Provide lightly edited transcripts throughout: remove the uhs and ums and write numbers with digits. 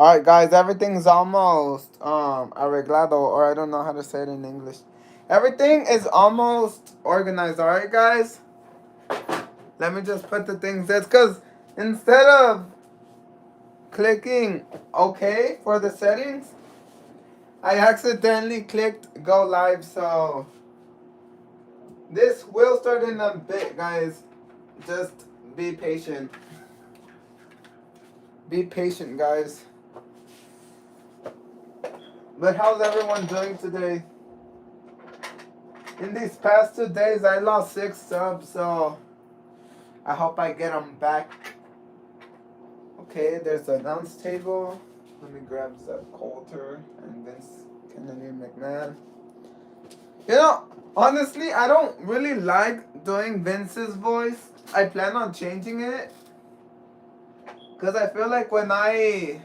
Alright guys, everything's almost arreglado, or I don't know how to say it in English. Everything is almost organized, alright guys? Let me just put the things there, cause instead of clicking OK for the settings, I accidentally clicked go live, so this will start in a bit, guys. Just be patient. Be patient, guys. But how's everyone doing today? In these past 2 days, I lost 6 subs, so I hope I get them back. Okay, there's the announce table. Let me grab Zeb Coulter and Vince Kennedy McMahon. You know, honestly, I don't really like doing Vince's voice. I plan on changing it, because I feel like when I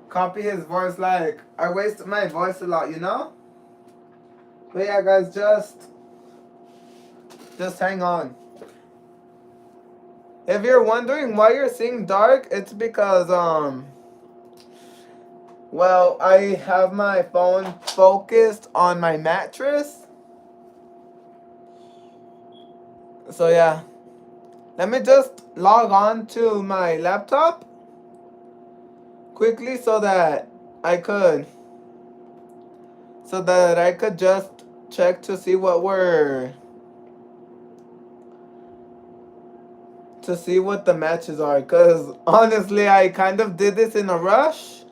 copy his voice, like, I waste my voice a lot, you know? But yeah, guys, just hang on. If you're wondering why you're seeing dark, it's because, well, I have my phone focused on my mattress. So yeah. Let me just log on to my laptop quickly so that I could just check to see what the matches are, because honestly I kind of did this in a rush.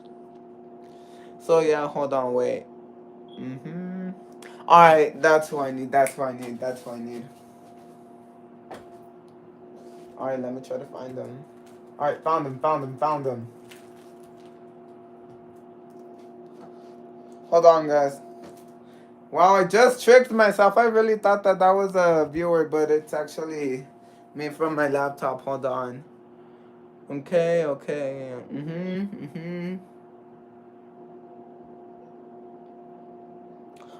So yeah, hold on, wait. Alright, that's what I need. Alright, let me try to find them. Alright, found them. Hold on, guys. Wow, I just tricked myself. I really thought that was a viewer, but it's actually me from my laptop. Hold on. Okay.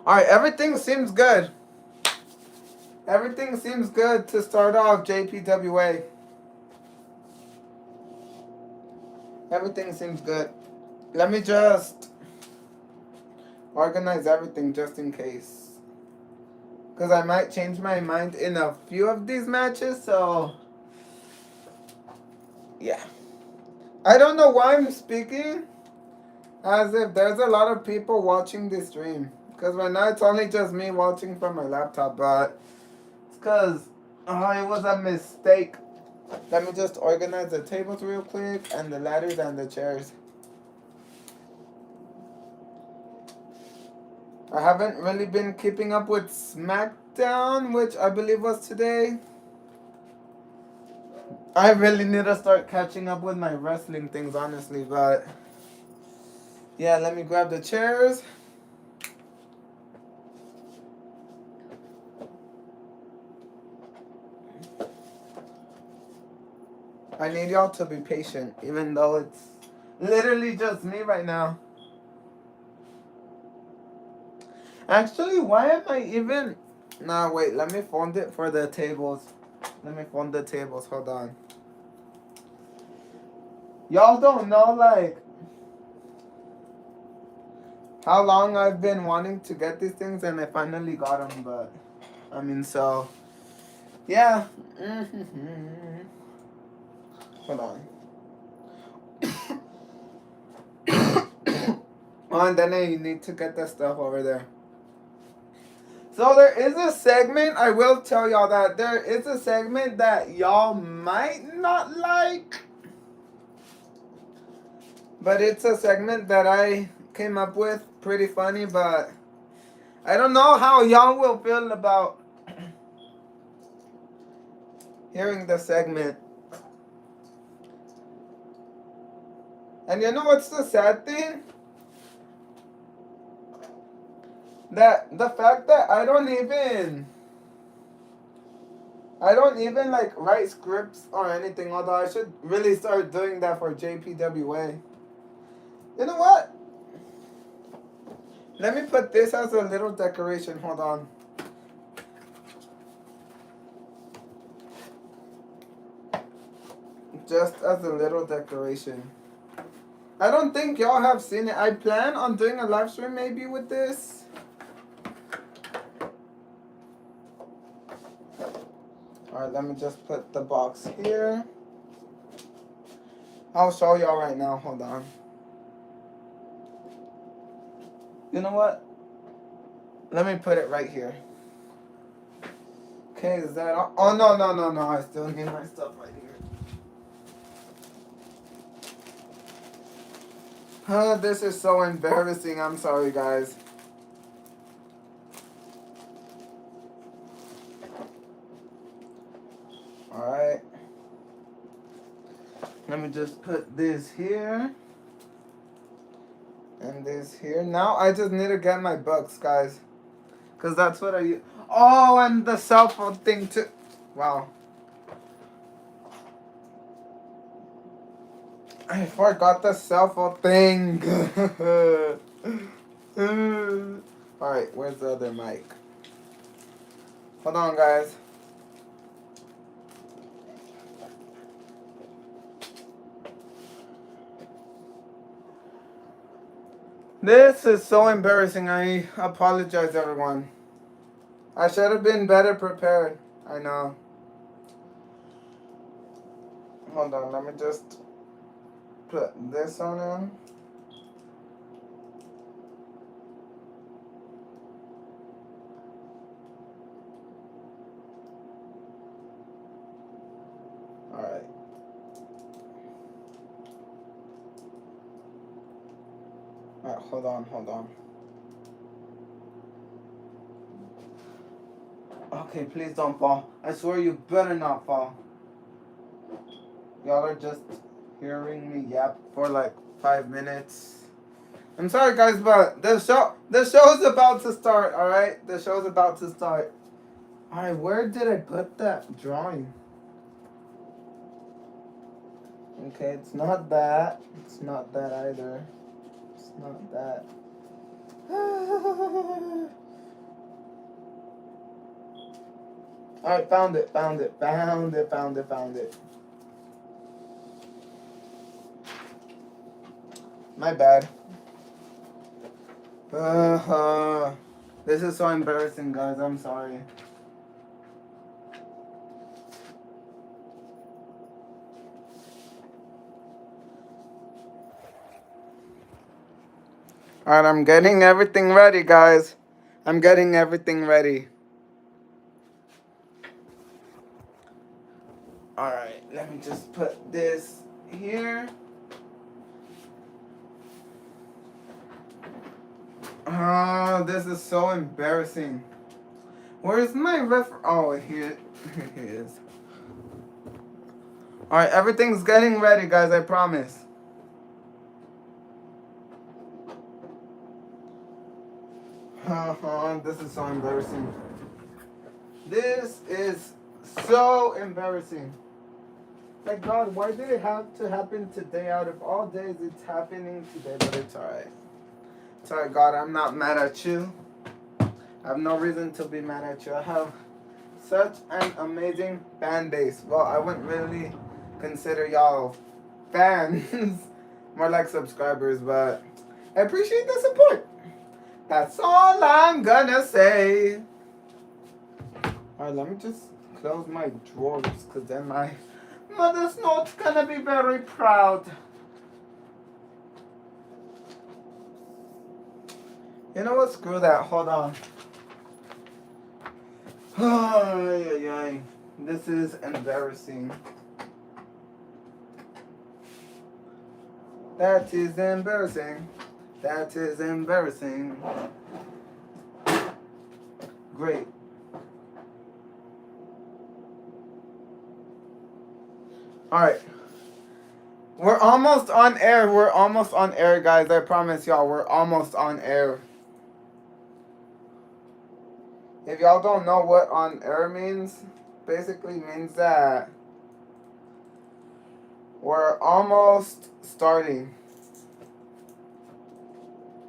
Alright, everything seems good. Everything seems good to start off JPWA. Everything seems good. Let me just organize everything just in case, because I might change my mind in a few of these matches, so yeah. I don't know why I'm speaking as if there's a lot of people watching this stream, because right now it's only just me watching from my laptop, but it's because it was a mistake. Let me just organize the tables real quick, and the ladders and the chairs. I haven't really been keeping up with SmackDown, which I believe was today. I really need to start catching up with my wrestling things, honestly, but yeah, let me grab the chairs. I need y'all to be patient, even though it's literally just me right now. Actually, why am I even... Nah, wait, let me fund it for the tables. Let me fund the tables, hold on. Y'all don't know, like, how long I've been wanting to get these things, and I finally got them, but... I mean, so... Yeah. Hold on. Oh, and then I need to get the stuff over there. So there is a segment, I will tell y'all that there is a segment that y'all might not like. But it's a segment that I came up with. Pretty funny, but I don't know how y'all will feel about hearing the segment. And you know what's the sad thing? That the fact that I don't even like write scripts or anything, although I should really start doing that for JPWA. You know what? Let me put this as a little decoration. Hold on. Just as a little decoration. I don't think y'all have seen it. I plan on doing a live stream maybe with this. Alright, let me just put the box here. I'll show y'all right now. Hold on. You know what? Let me put it right here. Okay, is that all? Oh, no. I still need my stuff right here. This is so embarrassing. I'm sorry, guys. Alright. Let me just put this here. And this here. Now I just need to get my books, guys. Because that's what I use. Oh, and the cell phone thing too. Wow. I forgot the cell phone thing. Alright, where's the other mic? Hold on, guys. This is so embarrassing. I apologize, everyone. I should have been better prepared. I know. Hold on, let me just put this on in. Alright. Alright, hold on. Okay, please don't fall. I swear you better not fall. Y'all are just hearing me yap for like 5 minutes. I'm sorry, guys, but the show's about to start, alright? The show's about to start. Alright, where did I put that drawing? Okay, it's not that. It's not that either. It's not that. Alright, found it. My bad. This is so embarrassing, guys. I'm sorry. Alright, I'm getting everything ready, guys. I'm getting everything ready. Alright, let me just put this here. Oh, this is so embarrassing. Where's my Oh, here it is. Alright, everything's getting ready, guys, I promise. This is so embarrassing. This is so embarrassing. Like, God, why did it have to happen today? Out of all days, it's happening today, but it's alright. It's alright, God, I'm not mad at you. I have no reason to be mad at you. I have such an amazing fan base. Well, I wouldn't really consider y'all fans. More like subscribers, but I appreciate the support. That's all I'm gonna say. Alright, let me just close my drawers, because then my mother's not gonna be very proud. You know what? Screw that. Hold on. Ay. This is embarrassing. That is embarrassing. That is embarrassing. Great. Alright. We're almost on air. We're almost on air, guys. I promise y'all, we're almost on air. If y'all don't know what on air means, basically means that we're almost starting.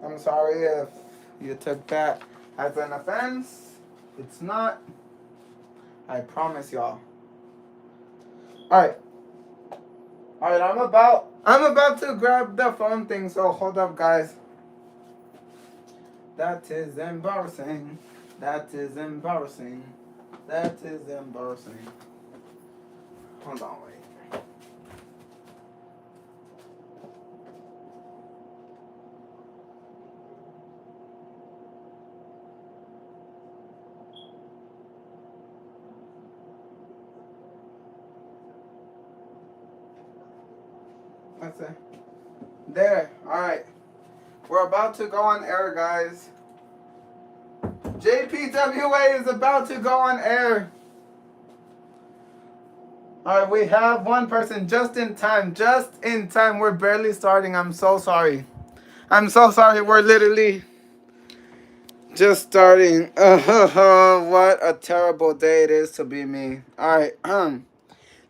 I'm sorry if you took that as an offense. It's not. I promise y'all. Alright. Alright, I'm about to grab the phone thing, so hold up, guys. That is embarrassing. That is embarrassing. That is embarrassing. Hold on, wait. What's that? There. Alright. We're about to go on air, guys. JPWA is about to go on air. Alright, we have one person just in time. Just in time. We're barely starting. I'm so sorry. I'm so sorry. We're literally just starting. What a terrible day it is to be me. Alright.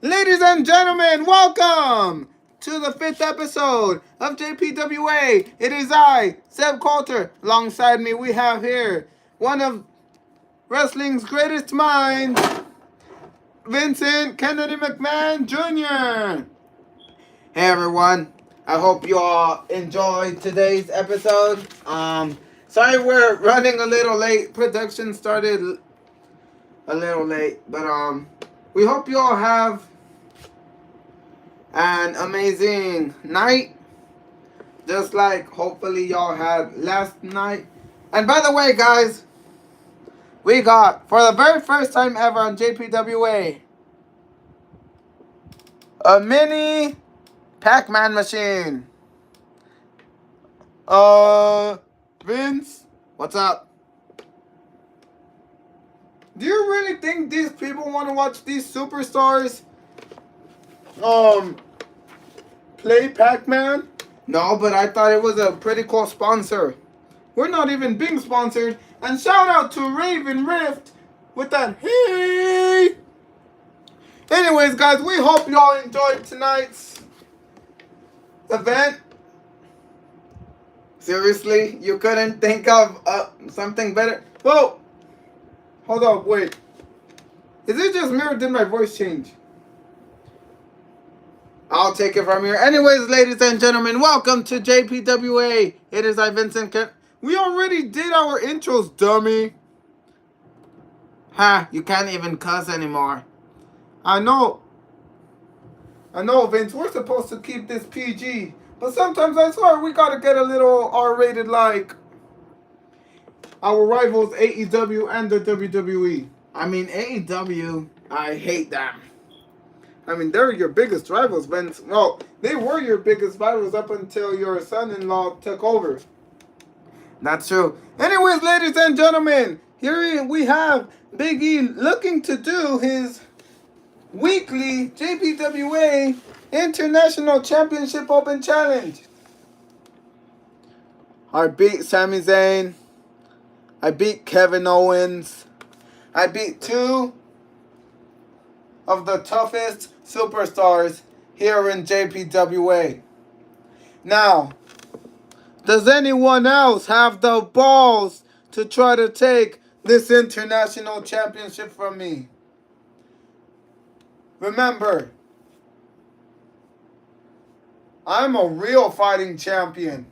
Ladies and gentlemen, welcome to the 5th episode of JPWA. It is I, Seb Coulter. Alongside me, we have here one of wrestling's greatest minds, Vincent Kennedy McMahon Jr. Hey everyone, I hope you all enjoyed today's episode. Sorry we're running a little late. Production started a little late, but we hope you all have an amazing night, just like hopefully y'all had last night. And by the way, guys, we got, for the very first time ever on JPWA, a mini Pac-Man machine. Vince, what's up? Do you really think these people want to watch these superstars play Pac-Man? No, but I thought it was a pretty cool sponsor. We're not even being sponsored. And shout out to Raven Rift with that hey. Anyways, guys, we hope y'all enjoyed tonight's event. Seriously, you couldn't think of something better? Whoa! Hold up, wait. Is it just me or did my voice change? I'll take it from here. Anyways, ladies and gentlemen, welcome to JPWA. It is I, Vincent. We already did our intros, dummy. Ha, you can't even cuss anymore. I know, Vince. We're supposed to keep this PG. But sometimes I swear we gotta get a little R-rated like our rivals AEW and the WWE. I mean, AEW, I hate them. I mean, they're your biggest rivals, Vince. Well, they were your biggest rivals up until your son-in-law took over. That's true. Anyways, ladies and gentlemen, here we have Big E looking to do his weekly JPWA International Championship Open Challenge. I beat Sami Zayn. I beat Kevin Owens. I beat two of the toughest superstars here in JPWA. Now, does anyone else have the balls to try to take this international championship from me? Remember, I'm a real fighting champion.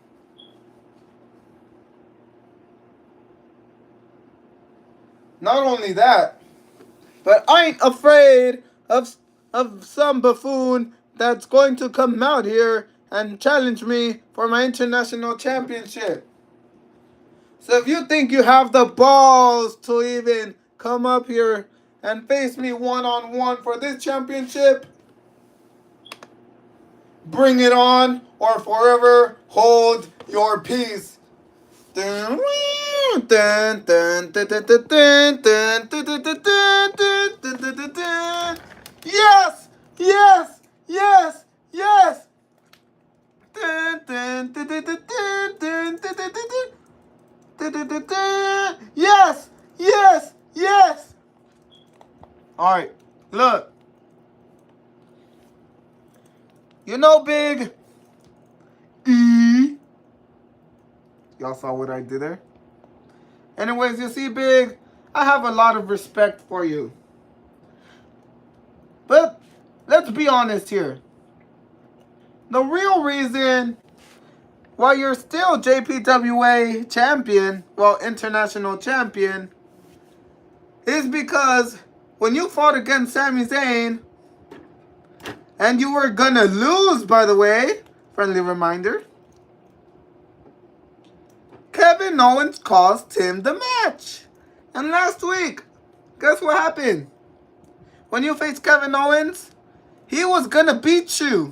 Not only that, but I ain't afraid of some buffoon that's going to come out here and challenge me for my international championship. So if you think you have the balls to even come up here and face me one-on-one for this championship, bring it on or forever hold your peace. Yes, yes, yes, yes. Yes, yes, yes. All right, look. You know, Big E. Y'all saw what I did there? Anyways, you see, Big, I have a lot of respect for you. But let's be honest here. the real reason why you're still JPWA champion, well, international champion, is because when you fought against Sami Zayn, and you were gonna lose, by the way, friendly reminder, Kevin Owens cost him the match. And last week, guess what happened? When you faced Kevin Owens, he was gonna beat you.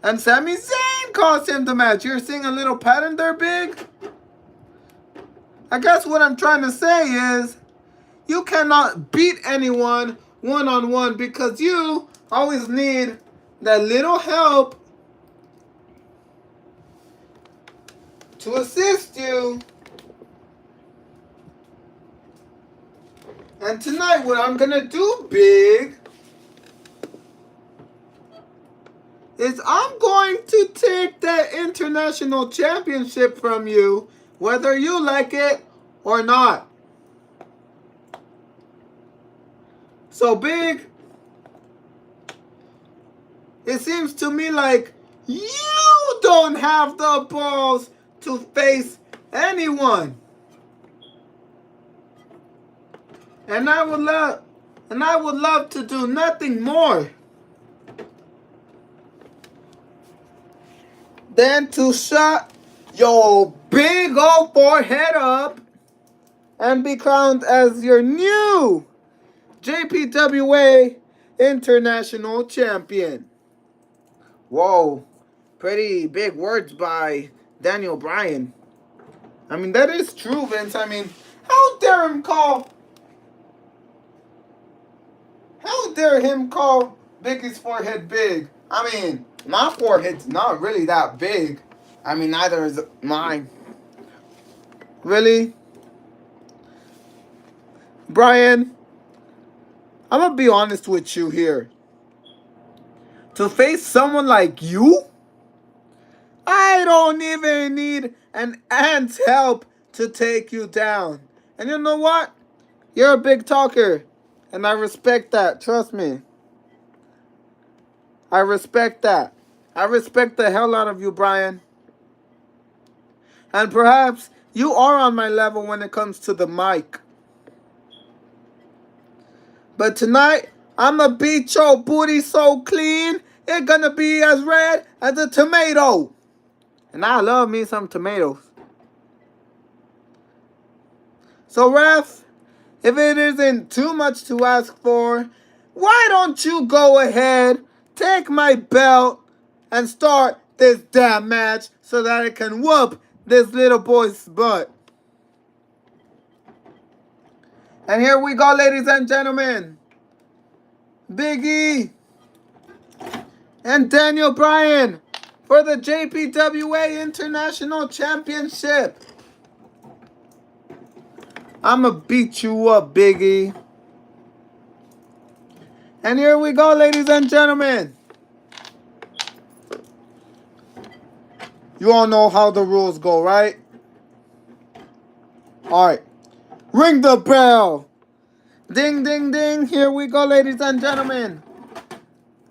And Sami Zayn cost him the match. You're seeing a little pattern there, Big? I guess what I'm trying to say is, you cannot beat anyone one-on-one because you always need that little help to assist you. And tonight, what I'm gonna do, Big, is I'm going to take that international championship from you, whether you like it or not. So, Big, it seems to me like you don't have the balls to face anyone. And I would love to do nothing more than to shut your big old forehead up and be crowned as your new JPWA International Champion. Whoa, pretty big words by Daniel Bryan. I mean, that is true, Vince. I mean, how dare him call Biggie's forehead big? I mean, my forehead's not really that big. I mean, neither is mine. Really? Bryan, I'm gonna be honest with you here. To face someone like you, I don't even need an ant's help to take you down. And you know what? You're a big talker. And I respect that. Trust me. I respect that. I respect the hell out of you, Bryan. And perhaps you are on my level when it comes to the mic. But tonight, I'ma beat your booty so clean, it's gonna be as red as a tomato. And I love me some tomatoes. So, ref, if it isn't too much to ask for, why don't you go ahead, take my belt, and start this damn match so that I can whoop this little boy's butt. And here we go, ladies and gentlemen. Big E and Daniel Bryan for the JPWA International Championship. I'ma beat you up, Big E. And here we go, ladies and gentlemen. You all know how the rules go, right? Alright. Ring the bell. Ding, ding, ding. Here we go, ladies and gentlemen.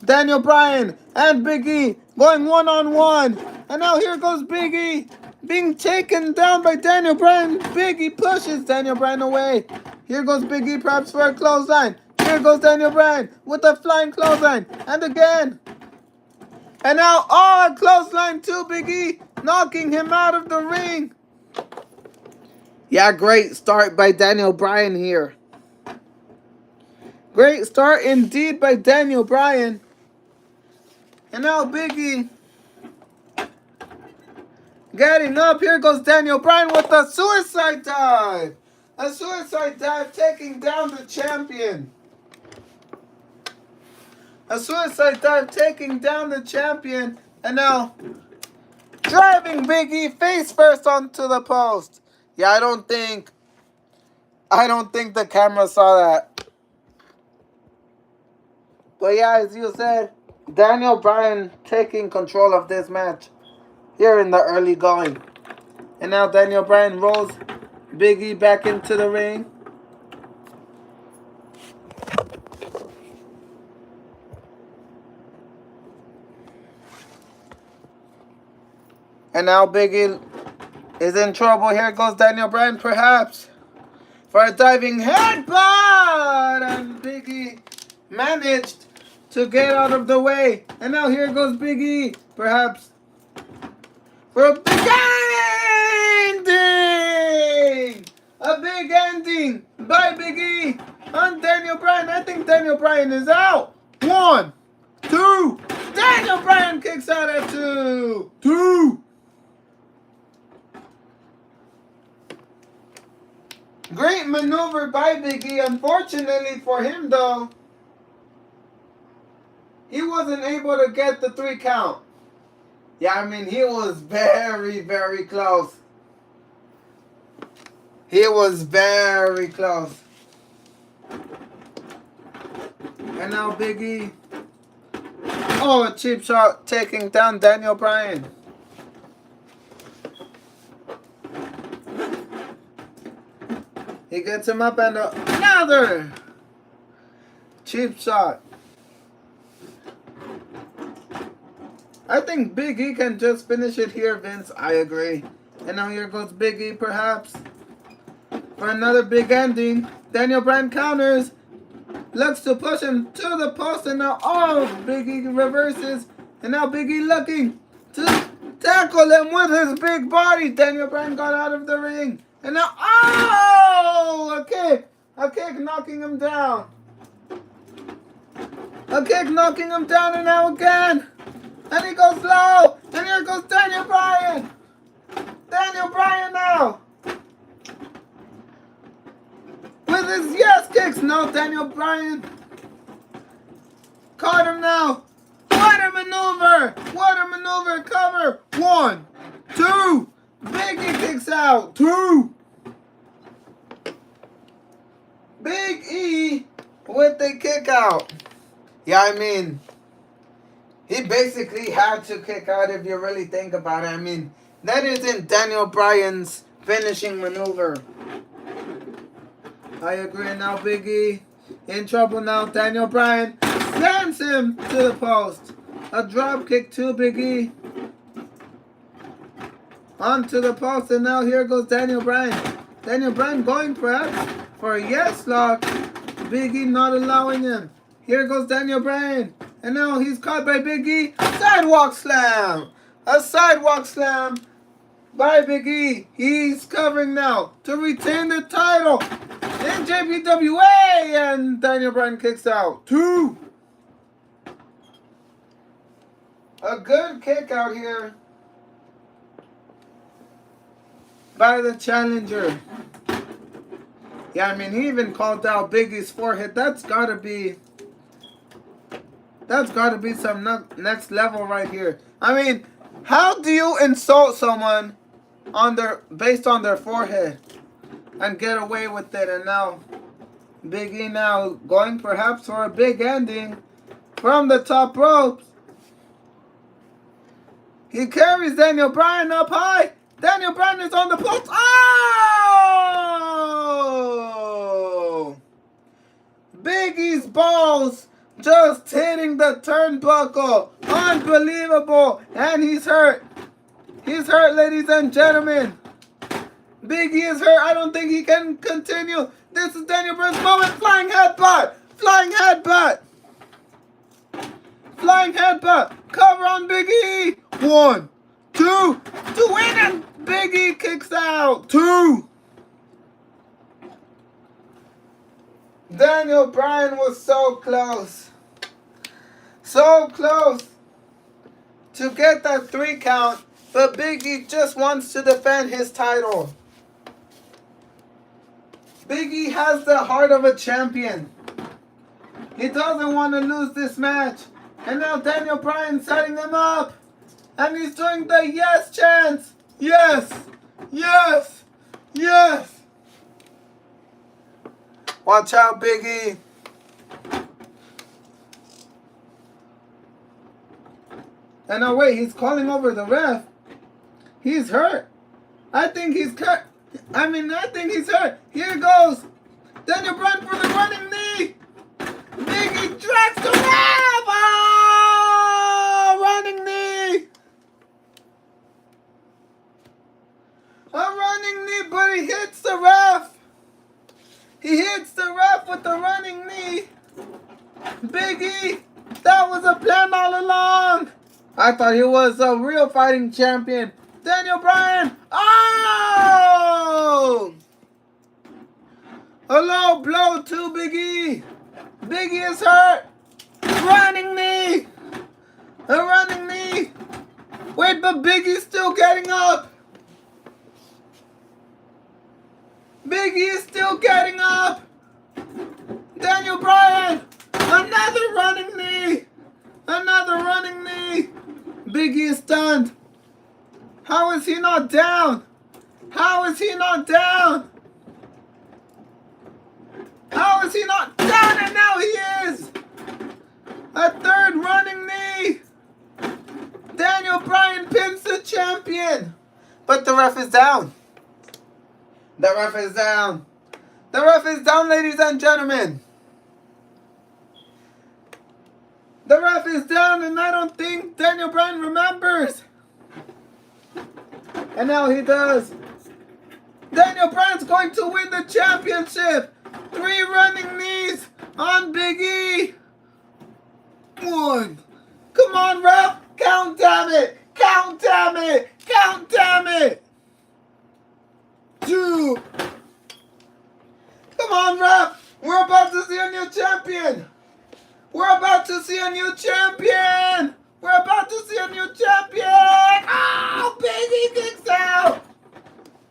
Daniel Bryan and Big E going one-on-one. And now here goes Big E being taken down by Daniel Bryan. Big E pushes Daniel Bryan away. Here goes Big E perhaps for a clothesline. Here goes Daniel Bryan with a flying clothesline. And again. And now, a clothesline to Big E, knocking him out of the ring. Yeah, great start by Daniel Bryan here. Great start indeed by Daniel Bryan. And now Big E getting up. Here goes Daniel Bryan with a suicide dive. A suicide dive taking down the champion. A suicide dive taking down the champion. And now driving Big E face first onto the post. Yeah, I don't think the camera saw that. But yeah, as you said, Daniel Bryan taking control of this match here in the early going. And now Daniel Bryan rolls Big E back into the ring. And now Big E is in trouble. Here goes Daniel Bryan, perhaps, for a diving headbutt. And Big E managed to get out of the way. And now here goes Big E, perhaps, for a big ending. A big ending by Big E on Daniel Bryan. I think Daniel Bryan is out. 1, 2. Daniel Bryan kicks out at 2. 2. Great maneuver by Big E. Unfortunately for him, though, he wasn't able to get the 3 count. Yeah, I mean, he was very, very close. He was very close. And now Big E. Oh, a cheap shot taking down Daniel Bryan. He gets him up and another cheap shot. I think Big E can just finish it here, Vince. I agree. And now here goes Big E, perhaps, for another big ending. Daniel Bryan counters. Looks to push him to the post. And now, oh, Big E reverses. And now Big E looking to tackle him with his big body. Daniel Bryan got out of the ring. And now, oh, a kick. A kick knocking him down. A kick knocking him down, and now again. And he goes low. And here goes Daniel Bryan. Daniel Bryan now. With his yes kicks. No, Daniel Bryan caught him now. What a maneuver. What a maneuver. Cover. 1, 2. Big E kicks out. 2. Big E with the kick out. Yeah, I mean, he basically had to kick out if you really think about it. I mean, that isn't Daniel Bryan's finishing maneuver. I agree. Now Big E in trouble now. Daniel Bryan sends him to the post. A drop kick to Big E. Onto the post, and now here goes Daniel Bryan. Daniel Bryan going perhaps for a yes lock. Big E not allowing him. Here goes Daniel Bryan. And now he's caught by Big E. Sidewalk slam. A sidewalk slam by Big E. He's covering now to retain the title in JPWA. And Daniel Bryan kicks out. 2. A good kick out here by the challenger. Yeah, I mean, he even called out Big E's forehead. That's gotta be some next level right here. I mean, how do you insult someone based on their forehead and get away with it? And now Big E now going perhaps for a big ending from the top ropes. He carries Daniel Bryan up high. Daniel Bryan is on the post. Oh! Big E's balls just hitting the turnbuckle. Unbelievable. And he's hurt. He's hurt, ladies and gentlemen. Big E is hurt. I don't think he can continue. This is Daniel Bryan's moment. Flying headbutt. Flying headbutt. Flying headbutt. Cover on Big E. 1, 2. To win, and Big E kicks out. 2. Daniel Bryan was so close. So close to get that 3 count. But Big E just wants to defend his title. Big E has the heart of a champion. He doesn't want to lose this match. And now Daniel Bryan setting him up. And he's doing the yes chants. Yes. Yes. Yes. Watch out, Big E. And now wait, he's calling over the ref. He's hurt. I think he's cut. I think he's hurt. Here goes Daniel Bryan for the running knee. Big E drags the ref. Oh, running knee. Big E, that was a plan all along. I thought he was a real fighting champion. Daniel Bryan. Oh! A low blow to Big E. Big E is hurt. Running knee. A running knee. Wait, but Big E's still getting up. Big E is still getting up. Daniel Bryan. Another running knee. Another running knee. Big E is stunned. How is he not down? How is he not down? How is he not down? And now he is. A third running knee. Daniel Bryan pins the champion. But the ref is down. The ref is down. The ref is down, ladies and gentlemen. The ref is down, and I don't think Daniel Bryan remembers. And now he does. Daniel Bryan's going to win the championship. 3 running knees on Big E. 1. Come on, ref. Count, damn it. Count, damn it. Count, damn it. 2. Come on, ref. We're about to see a new champion. We're about to see a new champion. We're about to see a new champion. Oh, Big E kicks out.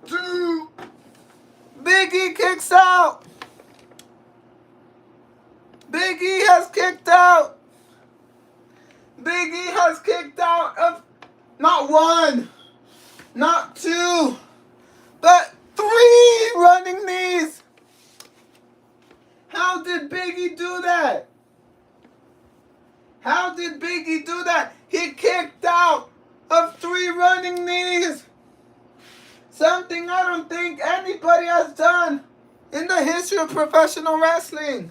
2. Big E kicks out. Big E has kicked out. Big E has kicked out of not 1, not 2, but 3 running knees. How did Big E do that? How did Big E do that? He kicked out of 3 running knees. Something I don't think anybody has done in the history of professional wrestling.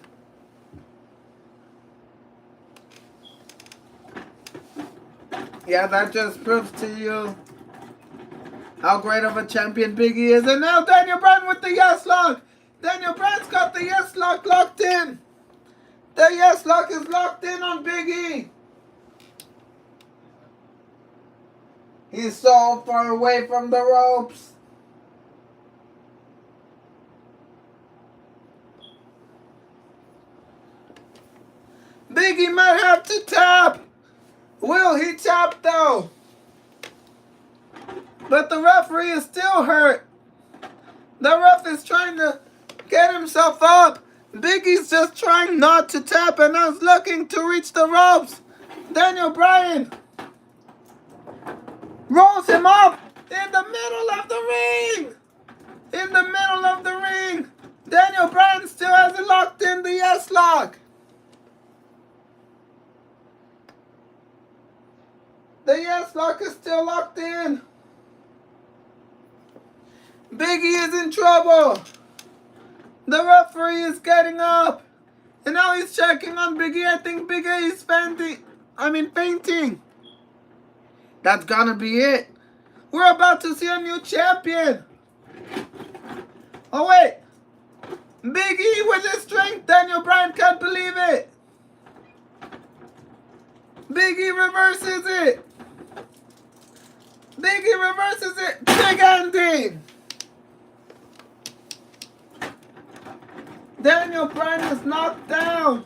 Yeah, that just proves to you how great of a champion Big E is. And now Daniel Bryan with the yes lock. Daniel Bryan's got the yes lock locked in. The yes lock is locked in on Big E. He's so far away from the ropes. Big E might have to tap. Will he tap though? But the referee is still hurt. The ref is trying to get himself up. Big E's just trying not to tap and is looking to reach the ropes. Daniel Bryan rolls him up in the middle of the ring. In the middle of the ring. Daniel Bryan still hasn't locked in the yes lock. The yes lock is still locked in. Big E is in trouble. The referee is getting up. And now he's checking on Big E. I think Big E is fainting. That's gonna be it. We're about to see a new champion. Oh wait. Big E with his strength. Daniel Bryan can't believe it. Big E reverses it. Big E reverses it. Big ending. Daniel Bryan is knocked down.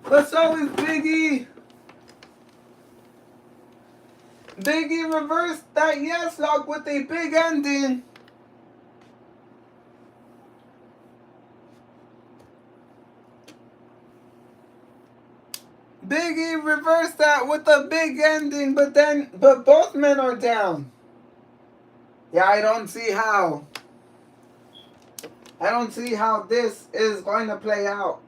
But so is Big E. Big E reversed that yes lock with a big ending. Big E reversed that with a big ending, but both men are down. Yeah, I don't see how. I don't see how this is going to play out.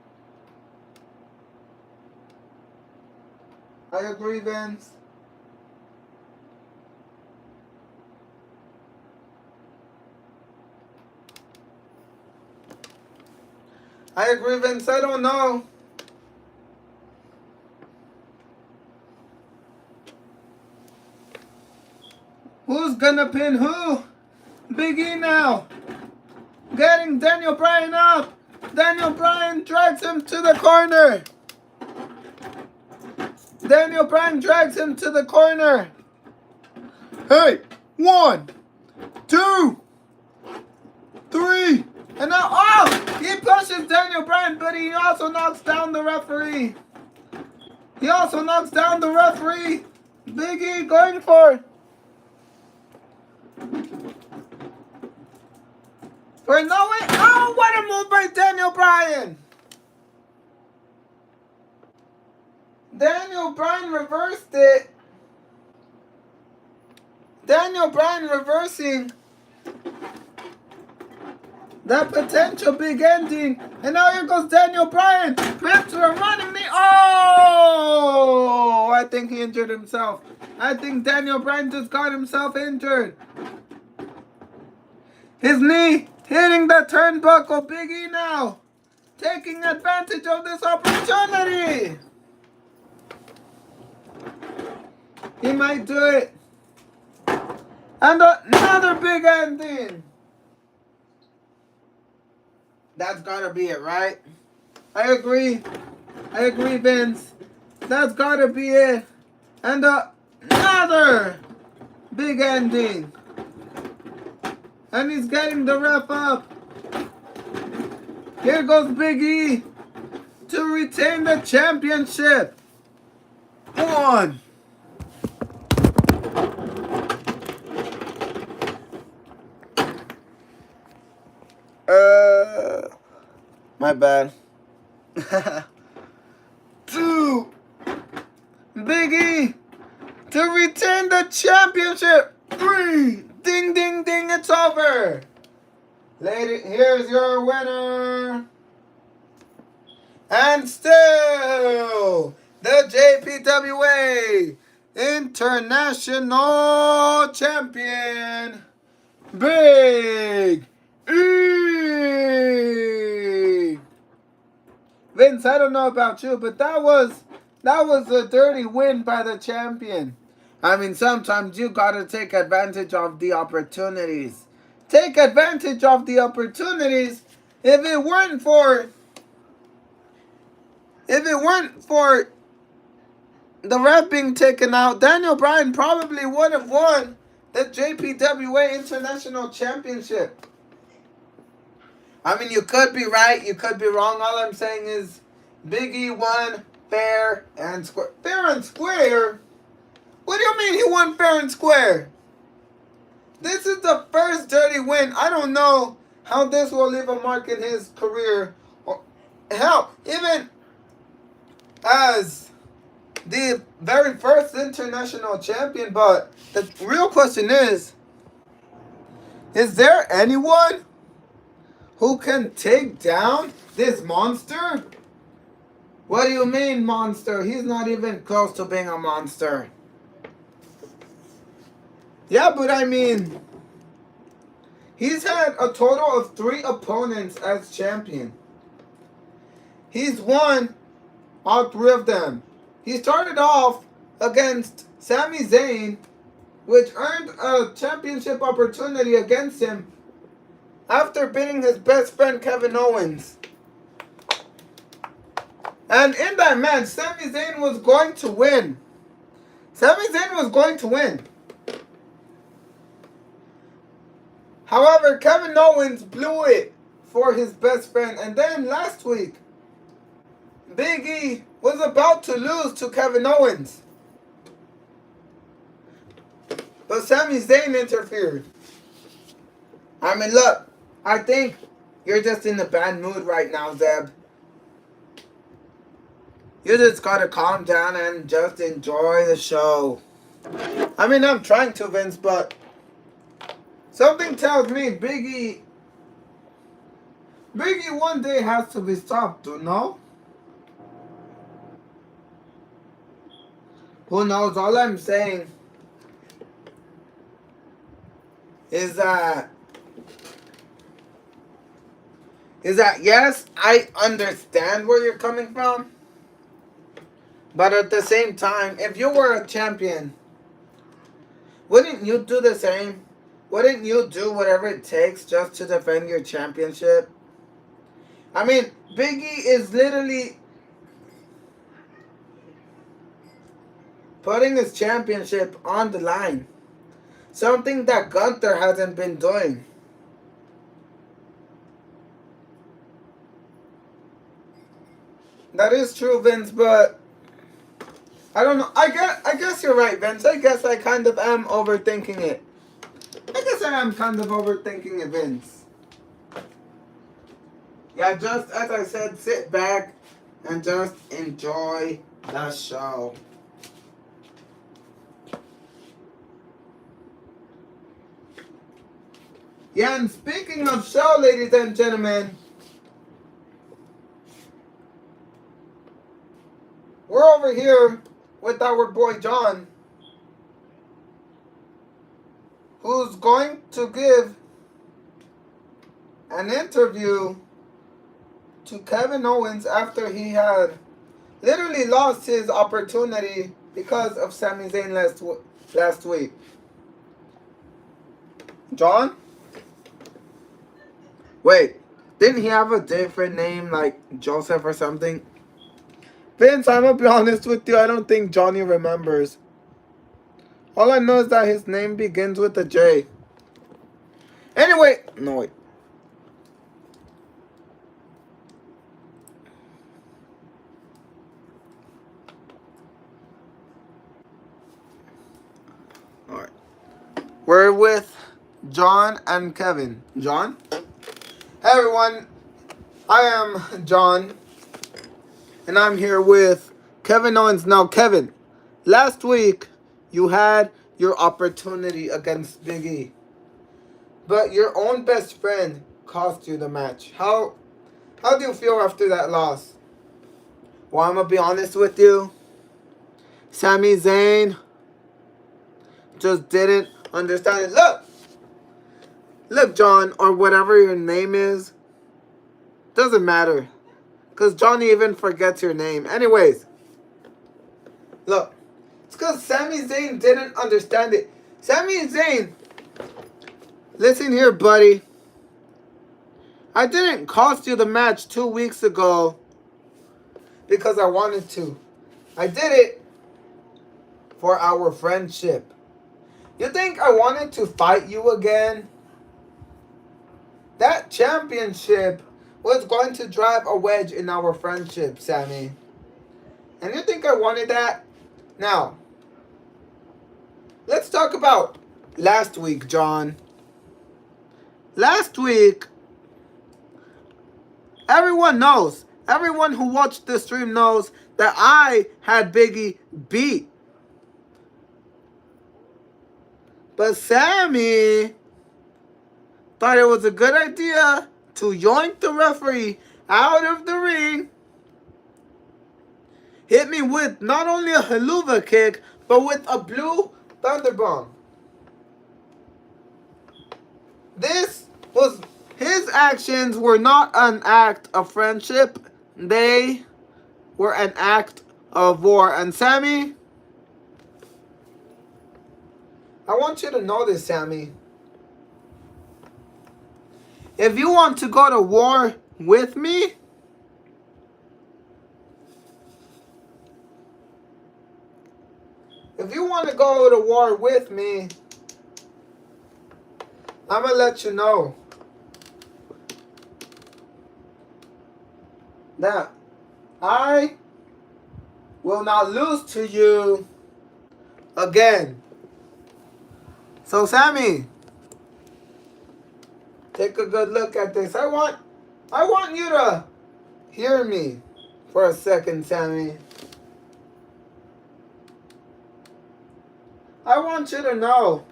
I agree, Vince. I agree, Vince. I don't know. Who's gonna pin who? Big E now. Getting Daniel Bryan up. Daniel Bryan drags him to the corner. Daniel Bryan drags him to the corner. Hey, 1, 2, 3. And now, oh! He pushes Daniel Bryan, but he also knocks down the referee. He also knocks down the referee. Big E going for no way. Oh, what a move by Daniel Bryan. Daniel Bryan reversed it. Daniel Bryan reversing that potential big ending. And now here goes Daniel Bryan. Rips for a running knee. Oh! I think he injured himself. I think Daniel Bryan just got himself injured. His knee hitting the turnbuckle. Big E now taking advantage of this opportunity. He might do it. And another big ending. That's gotta be it, right? I agree. I agree, Vince. That's gotta be it. And another big ending. And he's getting the ref up. Here goes Big E to retain the championship. 1. My bad. 2. Big E to retain the championship. 3. Ding, ding, ding, it's over. Lady, here's your winner. And still, the JPWA International Champion, Big E. Vince, I don't know about you, but that was a dirty win by the champion. I mean, sometimes you gotta take advantage of the opportunities. Take advantage of the opportunities. If it weren't for the ref being taken out, Daniel Bryan probably would have won the JPWA International Championship. I mean, you could be right, you could be wrong. All I'm saying is Big E won fair and square. Fair and square? What do you mean he won fair and square? This is the first dirty win. I don't know how this will leave a mark in his career. Or hell, even as the very first international champion. But the real question is there anyone who can take down this monster? What do you mean, monster? He's not even close to being a monster. Yeah, but I mean, he's had a total of 3 opponents as champion. He's won all 3 of them. He started off against Sami Zayn, which earned a championship opportunity against him after beating his best friend Kevin Owens. And in that match, Sami Zayn was going to win. Sami Zayn was going to win. However, Kevin Owens blew it for his best friend. And then last week, Big E was about to lose to Kevin Owens. But Sami Zayn interfered. I mean, look, I think you're just in a bad mood right now, Zeb. You just gotta calm down and just enjoy the show. I mean, I'm trying to, Vince, but something tells me Big E one day has to be stopped, you know? Who knows? All I'm saying is that yes, I understand where you're coming from. But at the same time, if you were a champion, wouldn't you do the same? Wouldn't you do whatever it takes just to defend your championship? I mean, Big E is literally putting his championship on the line. Something that Gunther hasn't been doing. That is true, Vince, but I don't know. I guess you're right, Vince. I guess I kind of am overthinking it. I guess I am kind of overthinking it, Vince. Yeah, just as I said, sit back and just enjoy the show. Yeah, and speaking of show, ladies and gentlemen, we're over here with our boy John, who's going to give an interview to Kevin Owens after he had literally lost his opportunity because of Sami Zayn last week. John? Wait, didn't he have a different name like Joseph or something? Vince, I'm gonna be honest with you, I don't think Johnny remembers. All I know is that his name begins with a J. Anyway, no wait. Alright. We're with John and Kevin. John? Hey everyone, I am John, and I'm here with Kevin Owens. Now, Kevin, last week you had your opportunity against Big E, but your own best friend cost you the match. How do you feel after that loss? Well, I'm gonna be honest with you. Sami Zayn just didn't understand it. Look, John, or whatever your name is, doesn't matter. Because Johnny even forgets your name. Anyways, look, it's because Sami Zayn didn't understand it. Sami Zayn, listen here, buddy. I didn't cost you the match 2 weeks ago because I wanted to. I did it for our friendship. You think I wanted to fight you again? That championship was going to drive a wedge in our friendship, Sammy. And you think I wanted that? Now, let's talk about last week, John. Last week, everyone knows, everyone who watched the stream knows that I had Biggie beat. But Sammy thought it was a good idea to yoink the referee out of the ring, hit me with not only a haluva kick, but with a blue thunderbomb. His actions were not an act of friendship. They were an act of war. And Sammy, I want you to know this, Sammy. If you want to go to war with me, I'm going to let you know that I will not lose to you again. So, Sammy, take a good look at this. I want you to hear me for a second, Sammy. I want you to know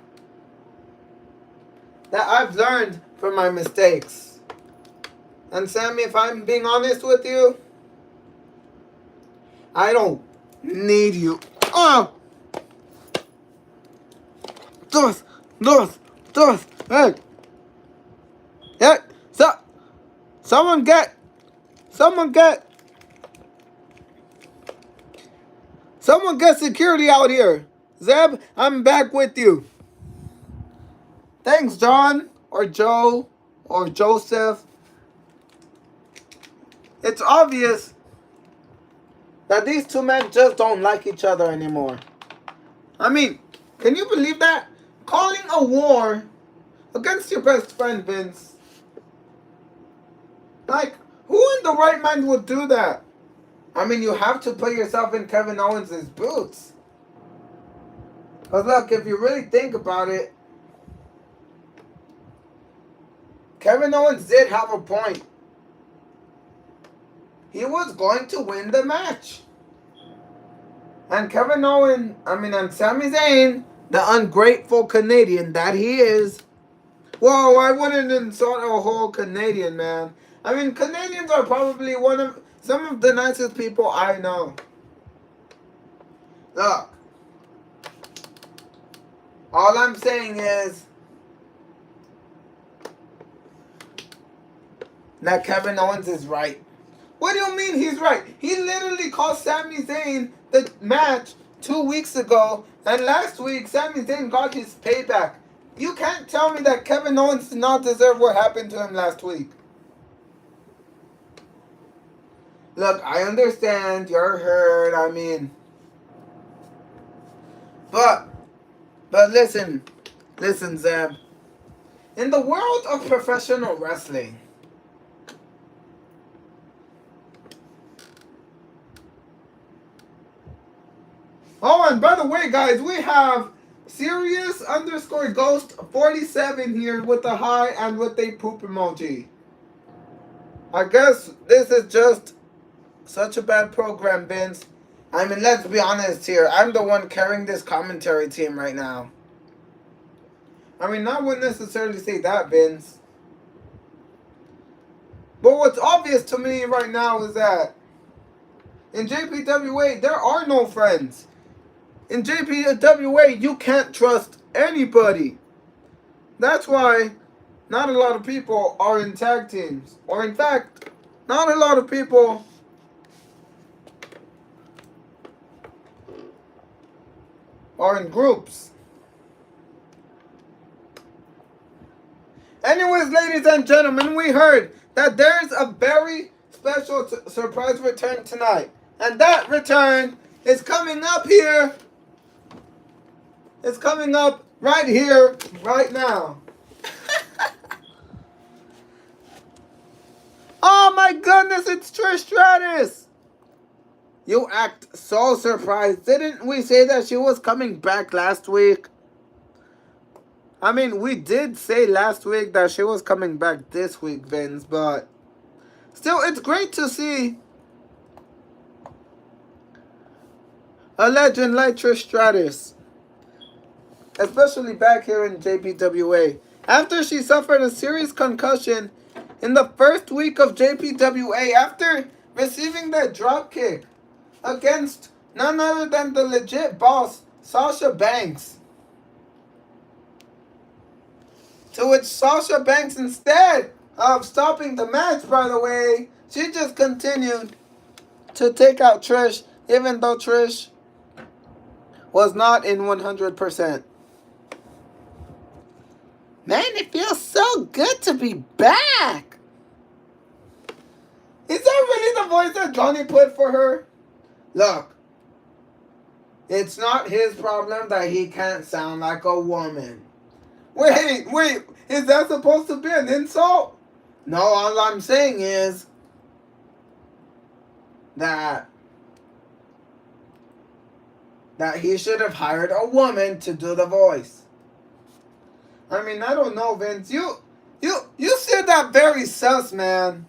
that I've learned from my mistakes. And Sammy, if I'm being honest with you, I don't need you. Oh! Dos! Hey! Yeah! Someone get security out here. Zeb, I'm back with you. Thanks, John, or Joe, or Joseph. It's obvious that these two men just don't like each other anymore. I mean, can you believe that? Calling a war against your best friend, Vince. Like, who in the right mind would do that? I mean, you have to put yourself in Kevin Owens' boots. Because look, if you really think about it, Kevin Owens did have a point. He was going to win the match. And and Sami Zayn, the ungrateful Canadian that he is. Whoa, I wouldn't insult a whole Canadian, man. I mean, Canadians are probably some of the nicest people I know. Look, all I'm saying is that Kevin Owens is right. What do you mean he's right? He literally cost Sami Zayn the match 2 weeks ago, and last week Sami Zayn got his payback. You can't tell me that Kevin Owens did not deserve what happened to him last week. Look, I understand you're hurt. I mean, but listen, Zeb. In the world of professional wrestling, oh, and by the way, guys, we have Serious_Ghost47 here with a hi and with a poop emoji. I guess this is just such a bad program, Vince. I mean, let's be honest here. I'm the one carrying this commentary team right now. I mean, I wouldn't necessarily say that, Vince. But what's obvious to me right now is that in JPWA, there are no friends. In JPWA, you can't trust anybody. That's why not a lot of people are in tag teams. Or in fact, not a lot of people are in groups. Anyways, ladies and gentlemen, we heard that there's a very special surprise return tonight. And that return is coming up here. It's coming up right here, right now. Oh my goodness, it's Trish Stratus. You act so surprised. Didn't we say that she was coming back last week? I mean, we did say last week that she was coming back this week, Vince, but still, it's great to see a legend like Trish Stratus, especially back here in JPWA. After she suffered a serious concussion in the first week of JPWA, after receiving that drop kick against none other than the legit boss, Sasha Banks. To which Sasha Banks, instead of stopping the match, by the way, she just continued to take out Trish, even though Trish was not in 100%. Man, it feels so good to be back. Is that really the voice that Johnny put for her? Look, it's not his problem that he can't sound like a woman. Wait, is that supposed to be an insult? No, all I'm saying is that he should have hired a woman to do the voice. I mean, I don't know, Vince. You said that very sus, man.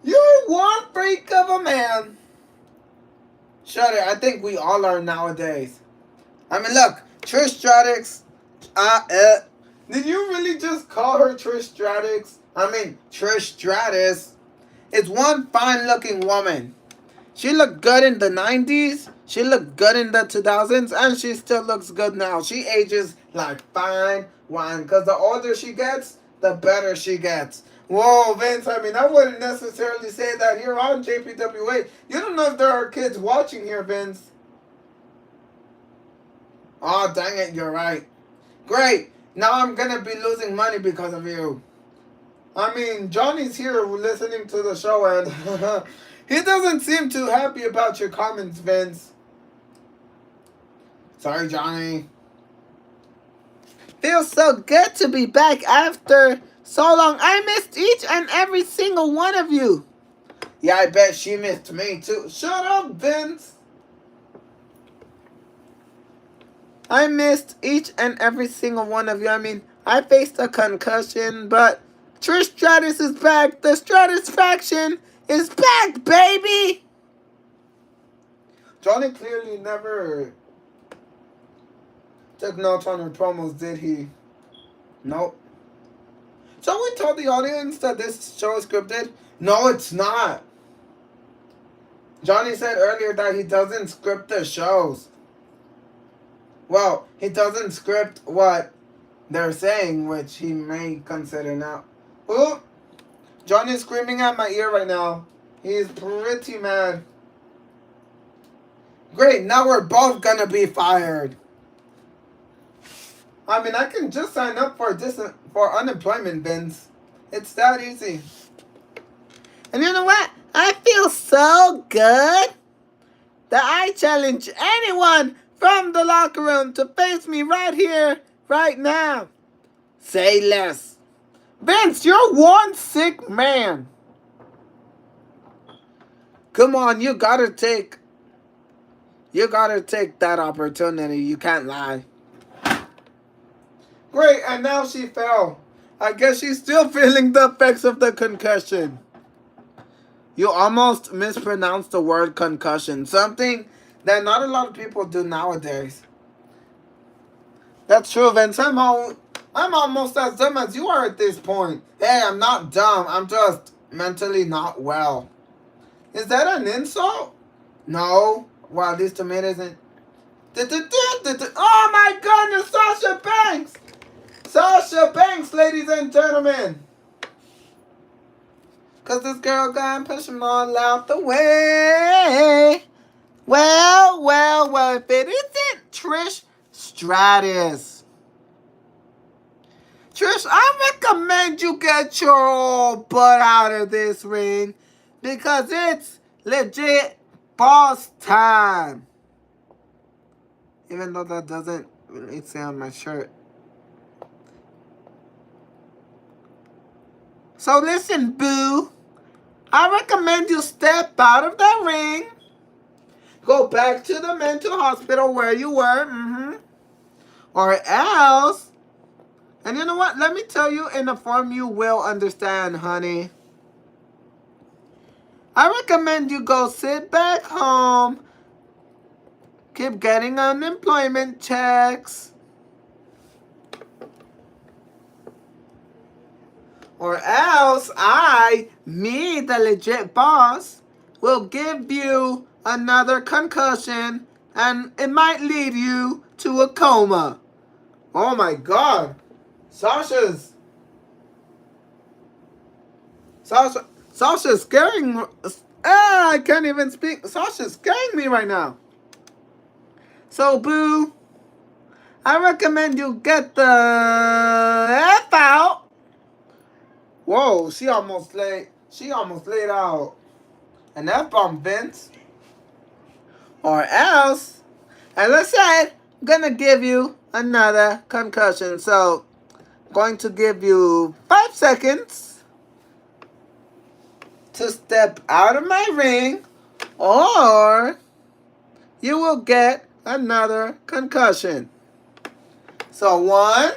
You're one freak of a man. Shut it. I think we all are nowadays. I mean, look, Trish Stratus. Did you really just call her Trish Stratus? I mean, Trish Stratus is one fine-looking woman. She looked good in the 90s. She looked good in the 2000s. And she still looks good now. She ages like fine wine. Because the older she gets, the better she gets. Whoa, Vince, I mean, I wouldn't necessarily say that here on JPWA. You don't know if there are kids watching here, Vince. Oh, dang it, you're right. Great. Now I'm going to be losing money because of you. I mean, Johnny's here listening to the show and he doesn't seem too happy about your comments, Vince. Sorry, Johnny. Feels so good to be back after so long. I missed each and every single one of you. Yeah, I bet she missed me too. Shut up, Vince. I missed each and every single one of you. I mean, I faced a concussion, but Trish Stratus is back. The Stratus faction is back, baby. Johnny clearly never took notes on her promos, did he? Nope. So we told the audience that this show is scripted? No, it's not. Johnny said earlier that he doesn't script the shows. Well, he doesn't script what they're saying, which he may consider now. Ooh, Johnny's screaming at my ear right now. He's pretty mad. Great, now we're both gonna be fired. I mean, I can just sign up for unemployment, Vince. It's that easy. And you know what? I feel so good that I challenge anyone from the locker room to face me right here, right now. Say less. Vince, you're one sick man. Come on, you gotta take that opportunity. You can't lie. Great, and now she fell. I guess she's still feeling the effects of the concussion. You almost mispronounced the word concussion. Something that not a lot of people do nowadays. That's true, Vince. I'm almost as dumb as you are at this point. Hey, I'm not dumb. I'm just mentally not well. Is that an insult? No. Well, at least to me it isn't. Oh my goodness, Sasha Banks! Sasha Banks, ladies and gentlemen. Cause this girl gonna push them all out the way. Well, if it isn't Trish Stratus. Trish, I recommend you get your old butt out of this ring. Because it's legit boss time. Even though that doesn't really say on my shirt. So listen, boo. I recommend you step out of that ring. Go back to the mental hospital where you were. Or else. And you know what? Let me tell you in a form you will understand, honey. I recommend you go sit back home. Keep getting unemployment checks. Or else me, the legit boss, will give you another concussion and it might lead you to a coma. Oh my God. Sasha's scaring. I can't even speak. Sasha's scaring me right now. So, boo, I recommend you get the F out. Whoa, she almost laid out an F-bomb, Vince. Or else, as I said, I'm gonna give you another concussion. So, I'm going to give you 5 seconds to step out of my ring, or you will get another concussion. So 1,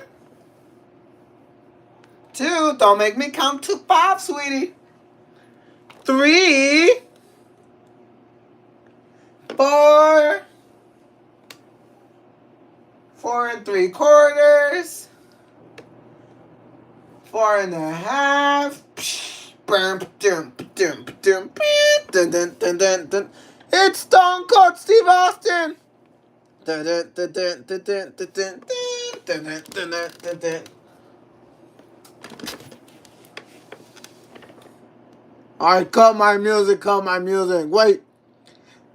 2, don't make me count to 5, sweetie. 3, 4, 4 3/4, 4 1/2. It's Stone Cold Steve Austin. Alright, cut my music. Wait,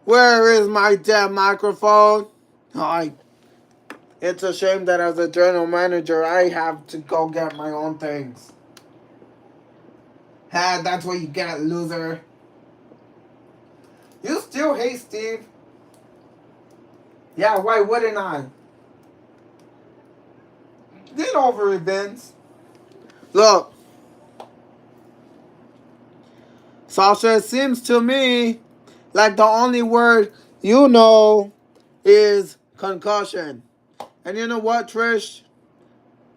where is my damn microphone? Alright, it's a shame that as a general manager, I have to go get my own things. That's what you get, loser. You still hate Steve? Yeah, why wouldn't I? Get over it, Vince. Look, Sasha, it seems to me like the only word you know is concussion. And you know what, Trish?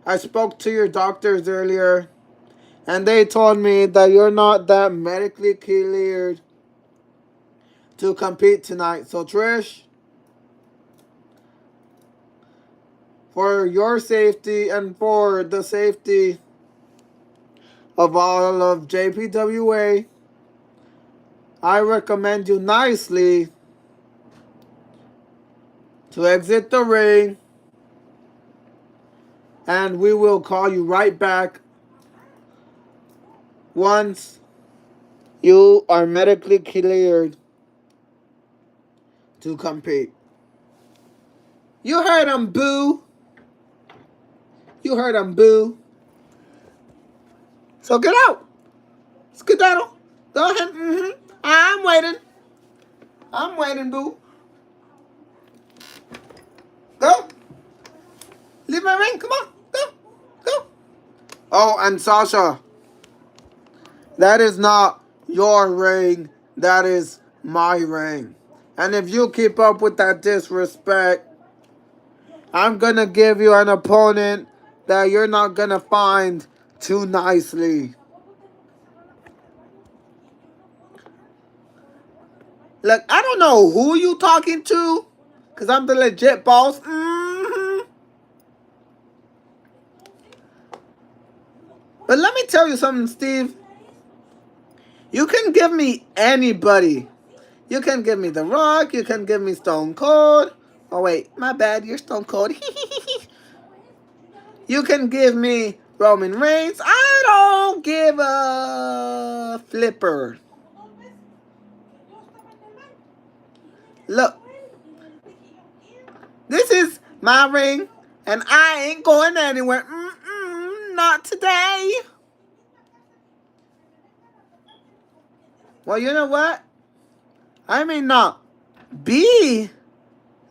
I spoke to your doctors earlier, and they told me that you're not that medically cleared to compete tonight. So, Trish, for your safety and for the safety of all of JPWA, I recommend you nicely to exit the ring, and we will call you right back once you are medically cleared to compete. You heard him, boo. You heard him, boo. So get out. Skedaddle. Go ahead. I'm waiting. I'm waiting, boo. Go. Leave my ring. Come on. Go. Go. Oh, and Sasha, that is not your ring. That is my ring. And if you keep up with that disrespect, I'm going to give you an opponent that you're not going to find too nicely. Look, I don't know who you talking to, because I'm the legit boss. But let me tell you something, Steve. You can give me anybody. You can give me The Rock. You can give me Stone Cold. Oh, wait. My bad. You're Stone Cold. You can give me Roman Reigns. I don't give a flipper. Look. This is my ring, and I ain't going anywhere. Not today. Well, you know what? I may not be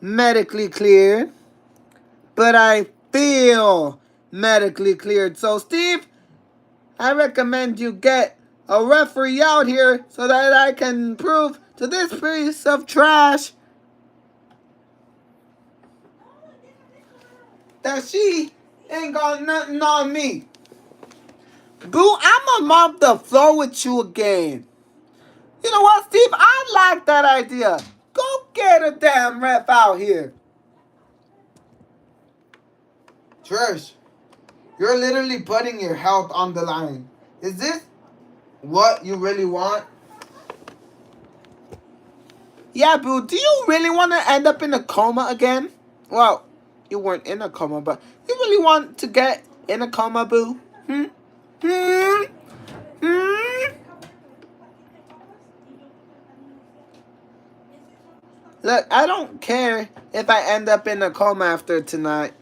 medically cleared, but I feel medically cleared. So, Steve, I recommend you get a referee out here so that I can prove to this piece of trash that she ain't got nothing on me. Boo, I'm gonna mop the floor with you again. You know what, Steve? I like that idea. Go get a damn ref out here. Trish, you're literally putting your health on the line. Is this what you really want? Yeah, boo, do you really want to end up in a coma again? Well, you weren't in a coma, but you really want to get in a coma, boo? Look, I don't care if I end up in a coma after tonight,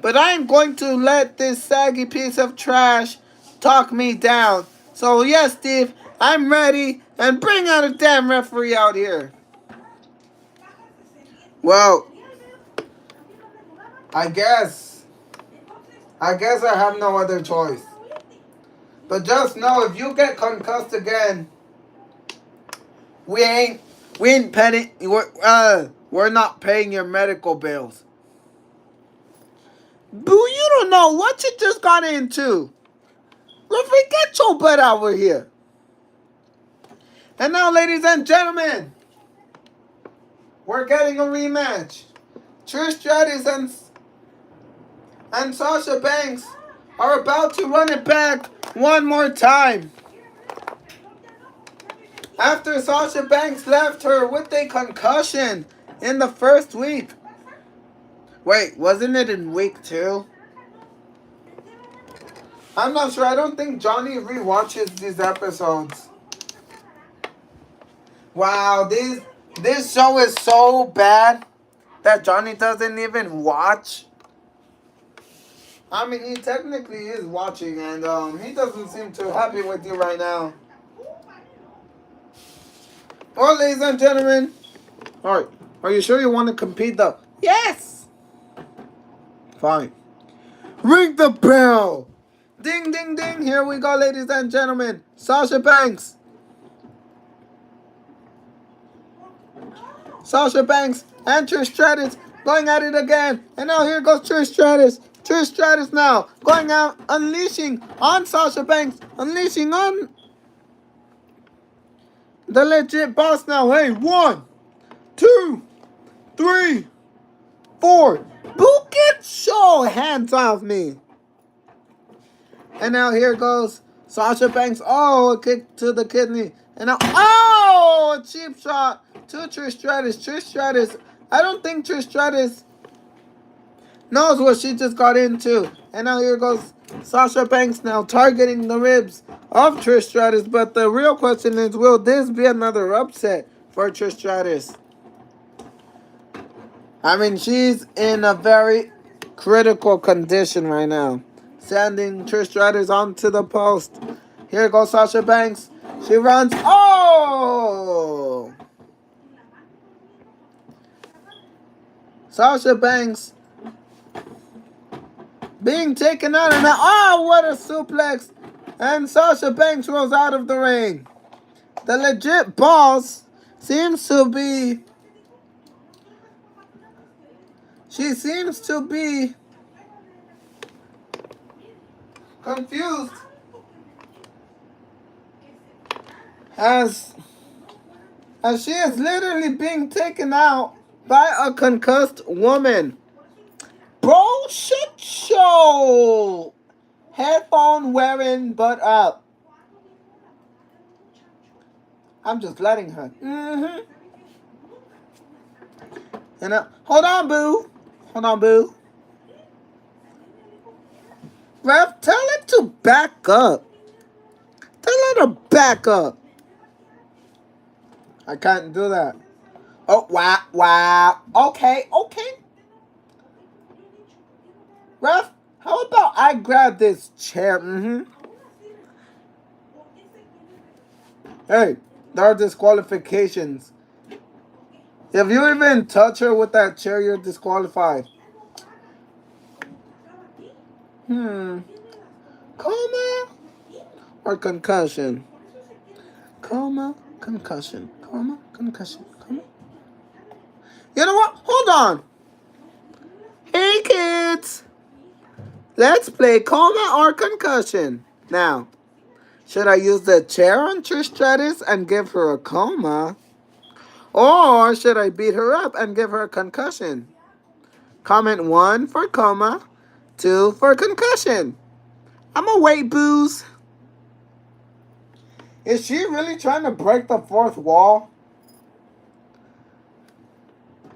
but I am going to let this saggy piece of trash talk me down. So yes, Steve, I'm ready, and bring out a damn referee out here. Well, I guess I have no other choice. But just know, if you get concussed again, we ain't paying. We're not paying your medical bills. Boo, you don't know what you just got into. Referee, get your butt over here. And now, ladies and gentlemen, we're getting a rematch. Trish Stratus and Sasha Banks are about to run it back one more time. After Sasha Banks left her with a concussion in the first week. Wait, wasn't it in week 2? I'm not sure. I don't think Johnny rewatches these episodes. Wow, this show is so bad that Johnny doesn't even watch. I mean, he technically is watching, and he doesn't seem too happy with you right now. Well, ladies and gentlemen, alright, are you sure you want to compete the Yes! Fine. Ring the bell! Ding, ding, ding. Here we go, ladies and gentlemen. Sasha Banks. Sasha Banks and Trish Stratus going at it again. And now here goes Trish Stratus. Trish Stratus now going out, unleashing on Sasha Banks. Unleashing on the legit boss now. Hey, 1, 2, 3, 4. Book it, show. Hands off me. And now here goes Sasha Banks. Oh, a kick to the kidney. And now, oh, a cheap shot to Trish Stratus. Trish Stratus. I don't think Trish Stratus knows what she just got into. And now here goes Sasha Banks now targeting the ribs of Trish Stratus. But the real question is, will this be another upset for Trish Stratus? I mean, she's in a very critical condition right now. Sending Trish Stratus onto the post. Here goes Sasha Banks. She runs. Oh! Sasha Banks being taken out. And now, oh, what a suplex. And Sasha Banks rolls out of the ring. The legit boss seems to be... She seems to be confused as she is literally being taken out by a concussed woman. Bullshit show. Headphone wearing butt up. I'm just letting her. And hold on, boo. Hold on, boo. Ref, tell it to back up. Tell her to back up. I can't do that. Oh, wow, wow. Okay. Ref, how about I grab this chair? Hey, there are disqualifications. If you even touch her with that chair, you're disqualified. Coma or concussion? Coma, concussion. Coma, concussion. Coma. You know what? Hold on. Hey, kids. Let's play coma or concussion. Now, should I use the chair on Trish Stratus and give her a coma? Or should I beat her up and give her a concussion? Comment 1 for coma, 2 for concussion. I'ma wait, booze. Is she really trying to break the fourth wall?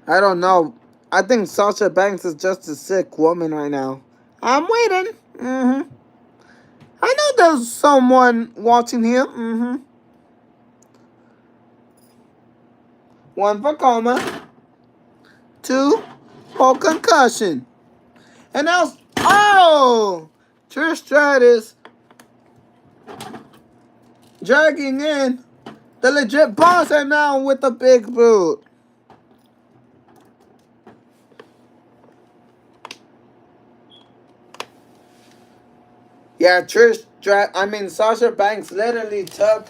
I don't know. I think Sasha Banks is just a sick woman right now. I'm waiting. I know there's someone watching here. 1 for coma. 2 for concussion. And now, oh! Trish Stratus dragging in the legit boss and now with a big boot. Yeah, Sasha Banks literally took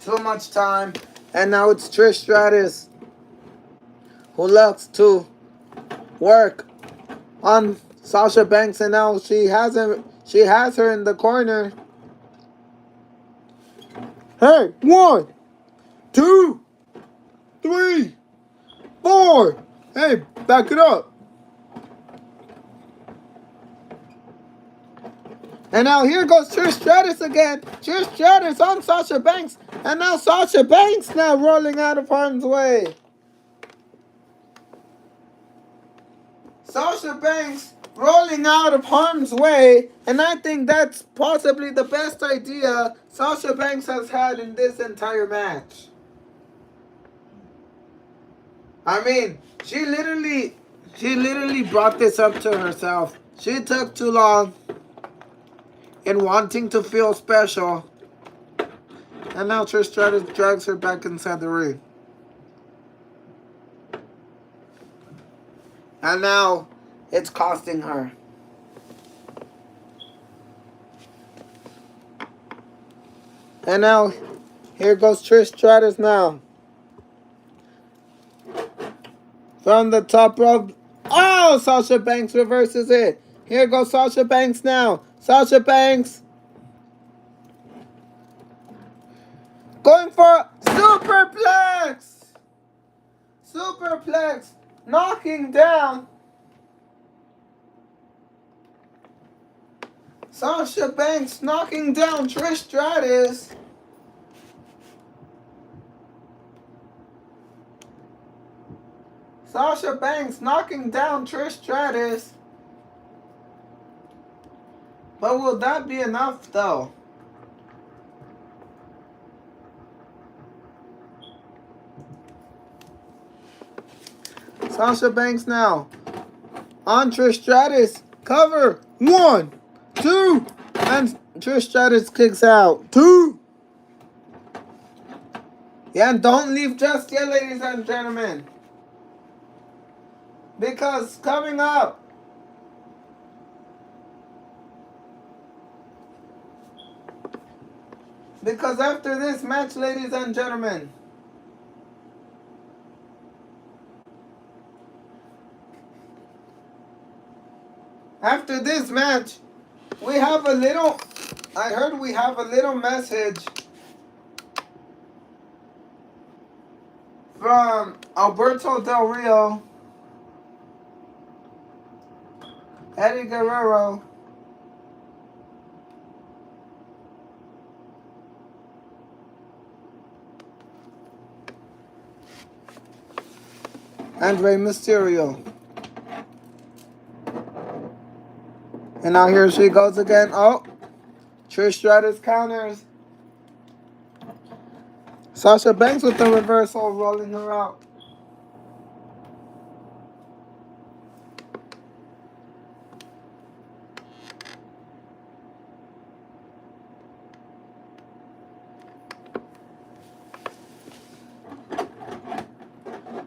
too much time. And now it's Trish Stratus who looks to work on Sasha Banks. And now she has her in the corner. Hey, 1, 2, 3, 4. Hey, back it up. And now here goes Trish Stratus again. Trish Stratus on Sasha Banks. And now Sasha Banks now rolling out of harm's way. Sasha Banks rolling out of harm's way. And I think that's possibly the best idea Sasha Banks has had in this entire match. I mean, she literally brought this up to herself. She took too long in wanting to feel special. And now Trish Stratus drags her back inside the ring. And now it's costing her. And now here goes Trish Stratus now. From the top rope. Oh, Sasha Banks reverses it. Here goes Sasha Banks now. Sasha Banks. Going for a superplex. Superplex. Knocking down Sasha Banks, knocking down Trish Stratus. Sasha Banks knocking down Trish Stratus. But will that be enough though? Sasha Banks now on Trish Stratus. Cover. 1, 2. And Trish Stratus kicks out. 2. Yeah, don't leave just yet, ladies and gentlemen. Because coming up, because after this match, ladies and gentlemen, after this match, we have a little, I heard we have a little message from Alberto Del Rio, Eddie Guerrero, and Rey Mysterio. And now here she goes again. Oh, Trish Stratus counters. Sasha Banks with the reversal, rolling her out.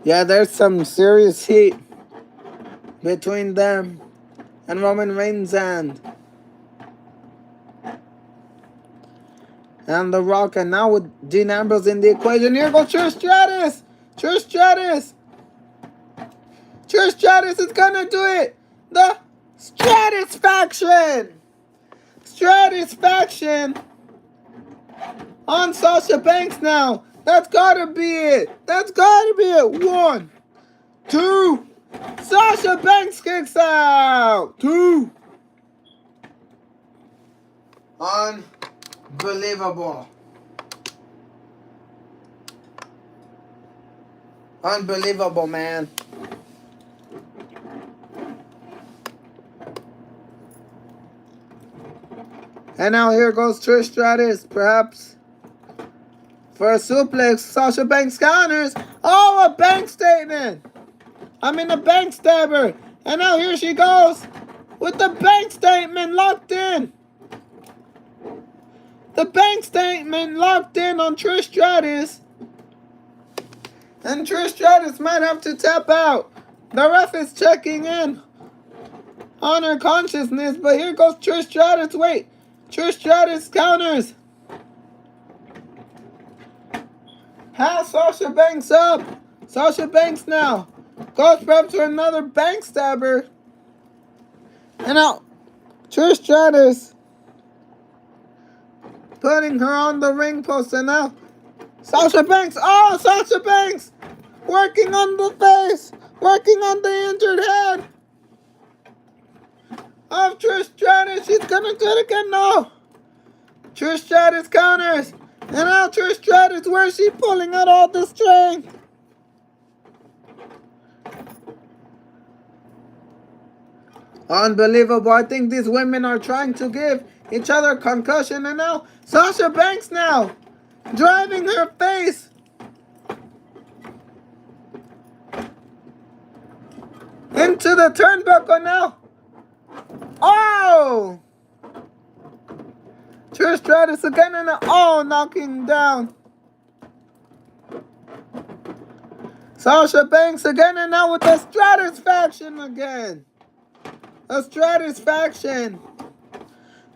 Yeah, there's some serious heat between them and Roman Reigns and The Rock. And now with Dean Ambrose in the equation. Here goes Trish Stratus. Trish Stratus. Trish Stratus is gonna do it. The Stratus faction. Stratus faction on Sasha Banks now. That's gotta be it. That's gotta be it. 1, 2. Sasha Banks kicks out. 2. Unbelievable. Unbelievable, man. And now here goes Trish Stratus, perhaps for a suplex. Sasha Banks counters. Oh, a bank statement. A bank stabber. And now here she goes with the bank statement locked in. The bank statement locked in on Trish Stratus. And Trish Stratus might have to tap out. The ref is checking in on her consciousness. But here goes Trish Stratus. Wait. Trish Stratus counters. Has Sasha Banks up. Sasha Banks now goes perhaps for another bank stabber. And now Trish Stratus putting her on the ring post. And now Sasha Banks. Oh, Sasha Banks working on the face. Working on the injured head of Trish Stratus. She's gonna do it again. No. Trish Stratus counters. And now Trish Stratus, where is she pulling out all the strength? Unbelievable. I think these women are trying to give each other concussion. And now Sasha Banks now driving her face into the turnbuckle now. Oh! Trish Stratus again and knocking down Sasha Banks again, and now with the Stratus faction again. The Stratus faction.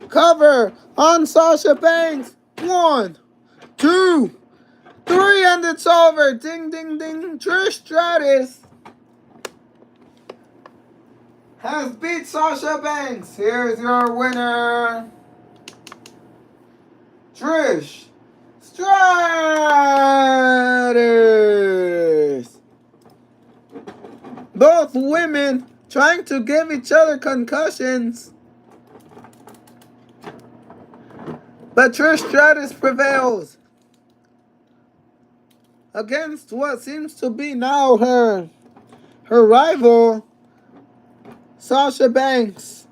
Cover on Sasha Banks. 1, 2, 3, and it's over. Ding, ding, ding. Trish Stratus has beat Sasha Banks. Here's your winner, Trish Stratus. Both women trying to give each other concussions, but Trish Stratus prevails against what seems to be now her rival, Sasha Banks.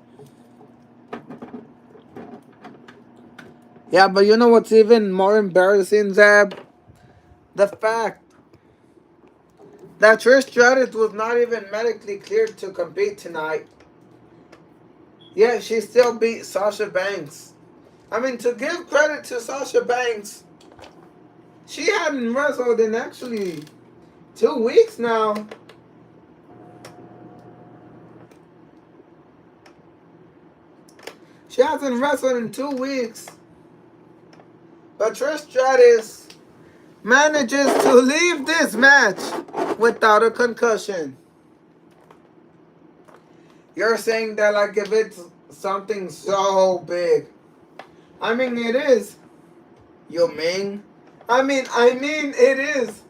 Yeah, but you know what's even more embarrassing, Zeb? The fact that Trish Stratus was not even medically cleared to compete tonight. Yet she still beat Sasha Banks. I mean, to give credit to Sasha Banks, she hadn't wrestled in actually 2 weeks now. She hasn't wrestled in 2 weeks. But Trish Stratus manages to leave this match without a concussion. You're saying that like if it's something so big. I mean, it is. You mean? I mean, it is.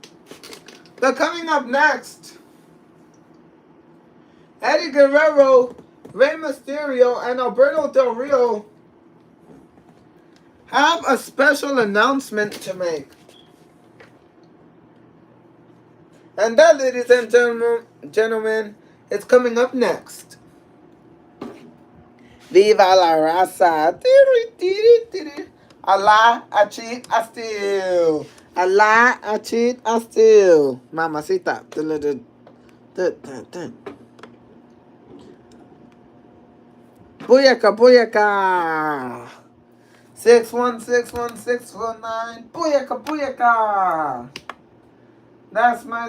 But coming up next, Eddie Guerrero, Rey Mysterio, and Alberto Del Rio have a special announcement to make. And that, ladies and gentlemen, is coming up next. Viva la raza. I lie, I cheat, I steal. I lie, I cheat, I steal. Mamacita. Booyaka, booyaka. 6161619. Booyaka, booyaka. That's my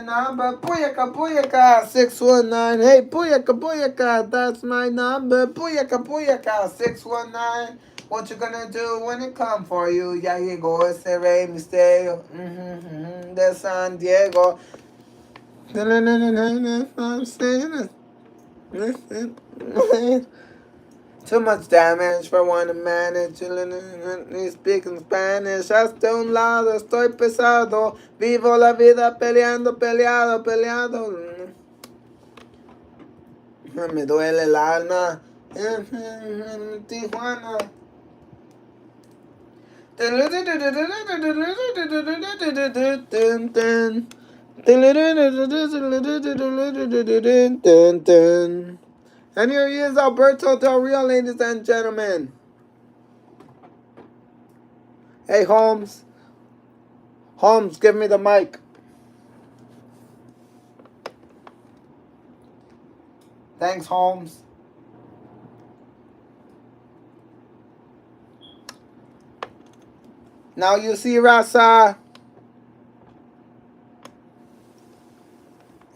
number. Booyaka, booyaka. 619. Hey, booyaka, booyaka. That's my number. Booyaka, booyaka. 619. What you gonna do when it come for you? Ya llegó ese Rey Mysterio. De San Diego. Too much damage for one to manage. He's speaking Spanish. Hasta un lado, estoy pesado. Vivo la vida peleando, peleado, peleado. Me duele el alma. Tijuana. And here he is, Alberto Del Rio, ladies and gentlemen. Hey, Holmes. Holmes, give me the mic. Thanks, Holmes. Now you see, Rasa.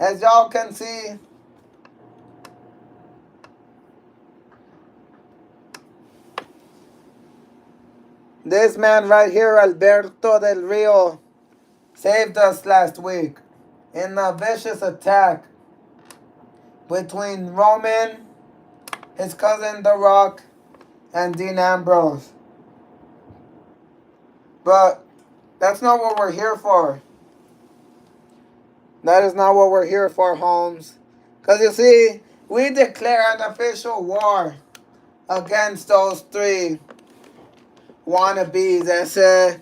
As y'all can see, this man right here, Alberto Del Rio, saved us last week in a vicious attack between Roman, his cousin The Rock, and Dean Ambrose. But that's not what we're here for. That is not what we're here for, Holmes. Because you see, we declare an official war against those 3 wannabes, ese.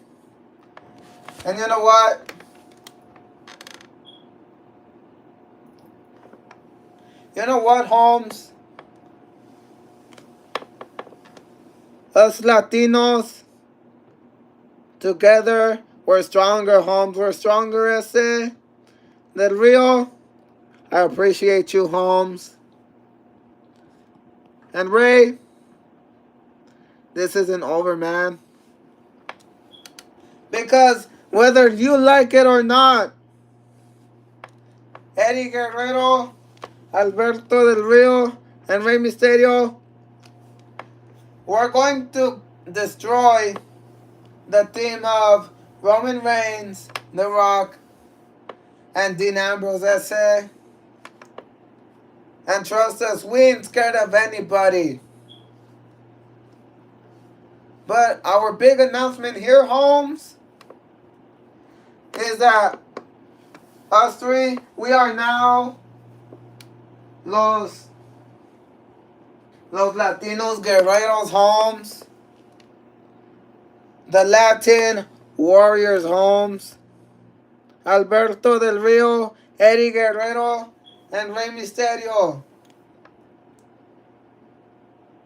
And you know what? You know what, Holmes? Us Latinos, together, we're stronger, Holmes. We're stronger, ese. Del Rio, I appreciate you, Holmes. And Ray, this isn't over, man. Because whether you like it or not, Eddie Guerrero, Alberto Del Rio, and Rey Mysterio. We're going to destroy the team of Roman Reigns, The Rock, and Dean Ambrose SA. And trust us, we ain't scared of anybody. But our big announcement here, Holmes, is that us three, we are now Los Latinos Guerreros, Holmes. The Latin Warriors, Holmes. Alberto Del Rio, Eddie Guerrero, and Rey Mysterio.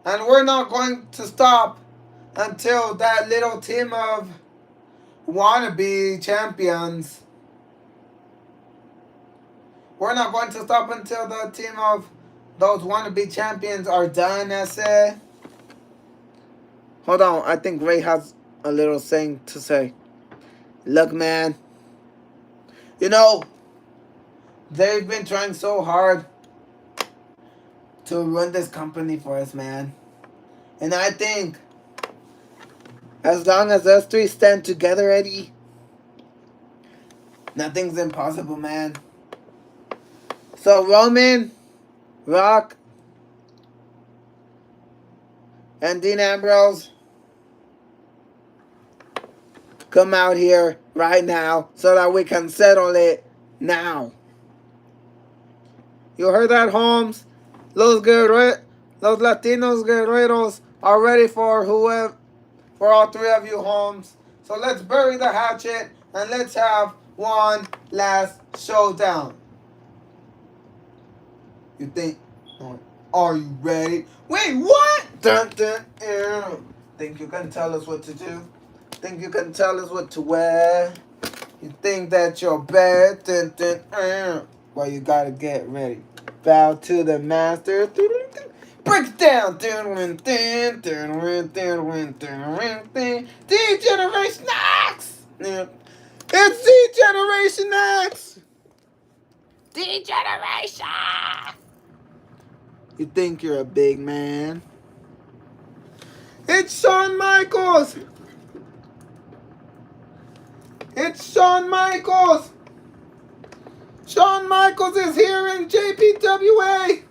And we're not going to stop until that little team of wannabe champions. We're not going to stop until the team of those wannabe champions are done, I say. Hold on, I think Ray has a little thing to say. Look, man. You know, they've been trying so hard to run this company for us, man. And I think as long as us three stand together, Eddie, nothing's impossible, man. So Roman, Rock, and Dean Ambrose, come out here right now so that we can settle it now. You heard that, Holmes? Los Latinos Guerreros are ready for all three of you, Holmes. So let's bury the hatchet and let's have one last showdown. You think? Are you ready? Wait, what? Dun, dun, think you can tell us what to do? Think you can tell us what to wear? You think that you're bad? Dun, dun, well, you gotta get ready. Bow to the master. Break it down. D-Generation X! It's D-Generation X! D-Generation! You think you're a big man? It's Shawn Michaels! It's Shawn Michaels! Shawn Michaels is here in JPWA!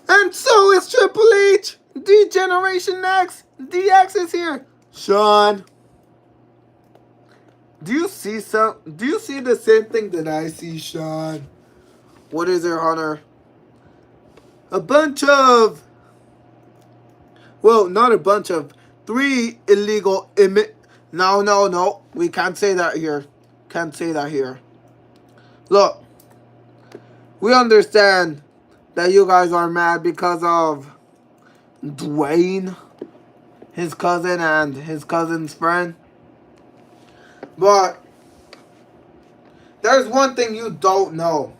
And so is Triple H! D-Generation X! DX is here! Shawn! Do you see the same thing that I see, Shawn? What is there, Hunter? A bunch of... Well, not a bunch of... 3 illegal No. We can't say that here. Can't say that here. Look. We understand that you guys are mad because of Dwayne, his cousin, and his cousin's friend. But there's one thing you don't know.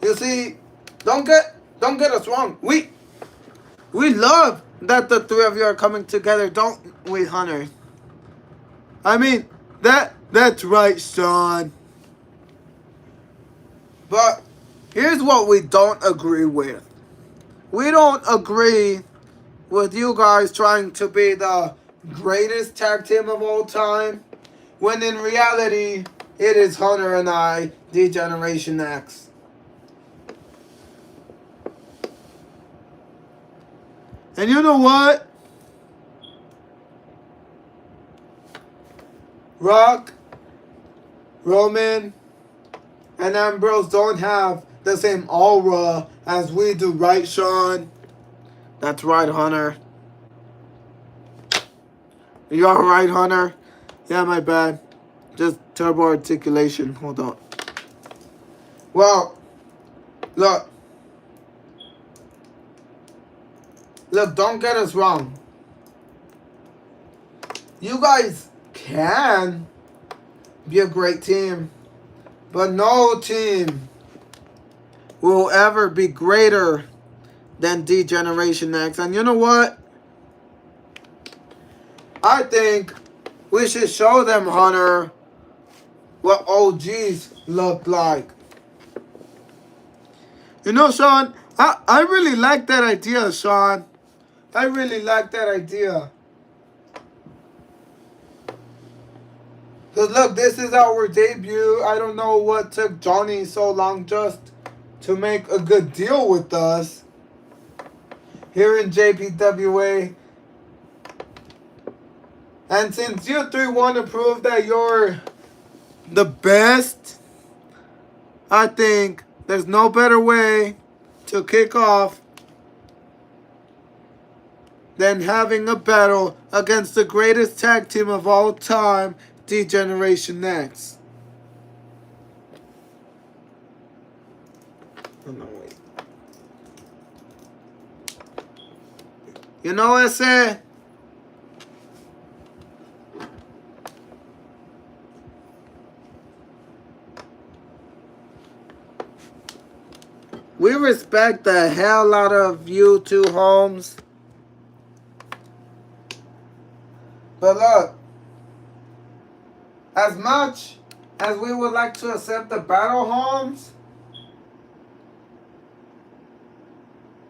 You see, don't get us wrong. We love that the three of you are coming together, don't we, Hunter? I mean, that's right, Shawn. But here's what we don't agree with. We don't agree with you guys trying to be the greatest tag team of all time, when in reality, it is Hunter and I, D-Generation X. And you know what? Rock, Roman, and Ambrose don't have the same aura as we do, right, Shawn? That's right, Hunter. You alright, Hunter? Yeah, my bad. Just turbo articulation. Hold on. Well, look. Look, don't get us wrong. You guys can be a great team, but no team will ever be greater than D-Generation X. And you know what? I think we should show them, Hunter, what OGs look like. You know, Sean, I really like that idea, Sean. I really like that idea. Because look, this is our debut. I don't know what took Johnny so long just to make a good deal with us here in JPWA. And since you three want to prove that you're the best, I think there's no better way to kick off than having a battle against the greatest tag team of all time, D-Generation X. Oh, no, wait. You know what I said? We respect the hell out of you two, Holmes. But look, as much as we would like to accept the battle, Holmes,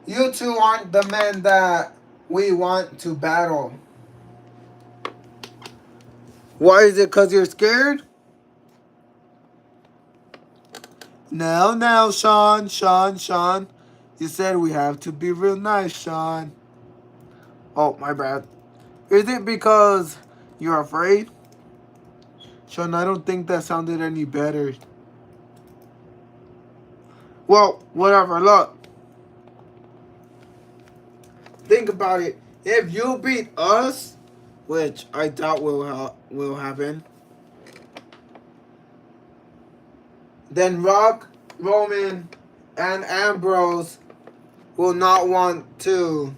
you two aren't the men that we want to battle. Why is it? Because you're scared? Now, Sean. You said we have to be real nice, Sean. Oh, my bad. Is it because you're afraid? Sean, I don't think that sounded any better. Well, whatever. Look. Think about it. If you beat us, which I doubt will happen, then Rock, Roman, and Ambrose will not want to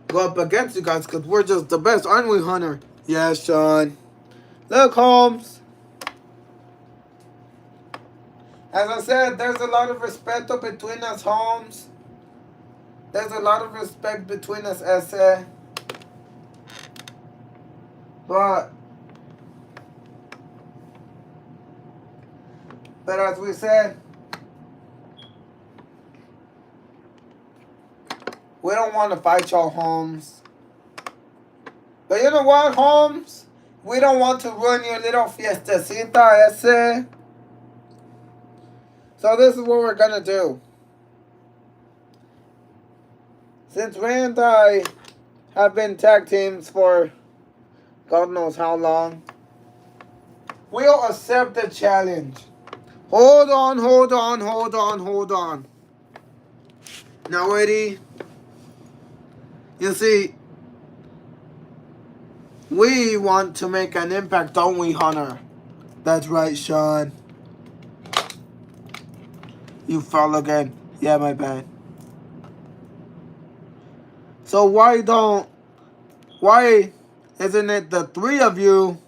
go up against you guys because we're just the best, aren't we, Hunter? Yeah, Sean. Look, Holmes. As I said, there's a lot of respect between us, Holmes. There's a lot of respect between us, Esse. But as we said, we don't want to fight y'all, Holmes. But you know what, Holmes? We don't want to ruin your little fiestecita, Esse. So this is what we're going to do. Since Ray and I have been tag teams for God knows how long, we'll accept the challenge. Hold on. Now, ready? You see, we want to make an impact, don't we, Hunter? That's right, Sean. You fell again. Yeah, my bad. So why isn't it the three of you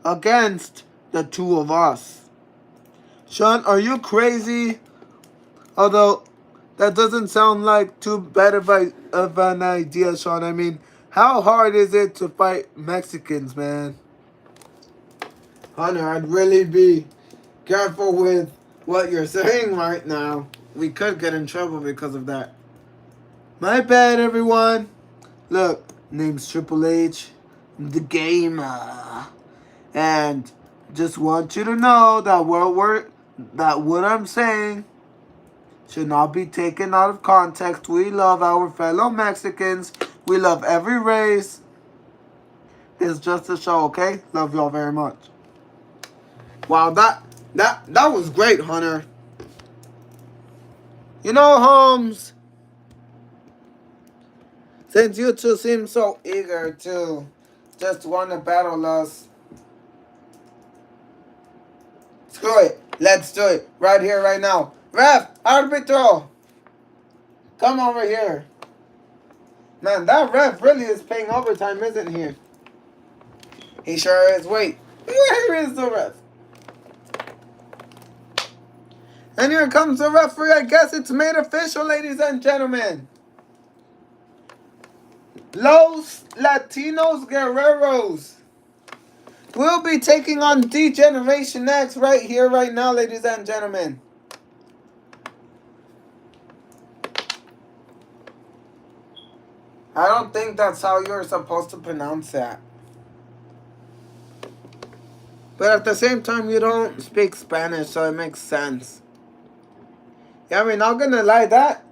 against the two of us? Sean, are you crazy? Although, that doesn't sound like too bad of an idea, Sean. I mean, how hard is it to fight Mexicans, man? Hunter, I'd really be careful with what you're saying right now. We could get in trouble because of that. My bad, everyone. Look, name's Triple H, the gamer. And just want you to know that what I'm saying should not be taken out of context. We love our fellow Mexicans. We love every race. It's just a show, okay? Love y'all very much. Wow, that was great, Hunter. You know, Holmes, since you two seem so eager to just want to battle us, screw it. Let's do it. Right here, right now. Ref, arbitro. Come over here. Man, that ref really is paying overtime, isn't he? He sure is. Wait, where is the ref? And here comes the referee. I guess it's made official, ladies and gentlemen. Los Latinos Guerreros will be taking on D-Generation X right here, right now, ladies and gentlemen. I don't think that's how you're supposed to pronounce that. But at the same time, you don't speak Spanish, so it makes sense. Yeah, I mean, not gonna lie, that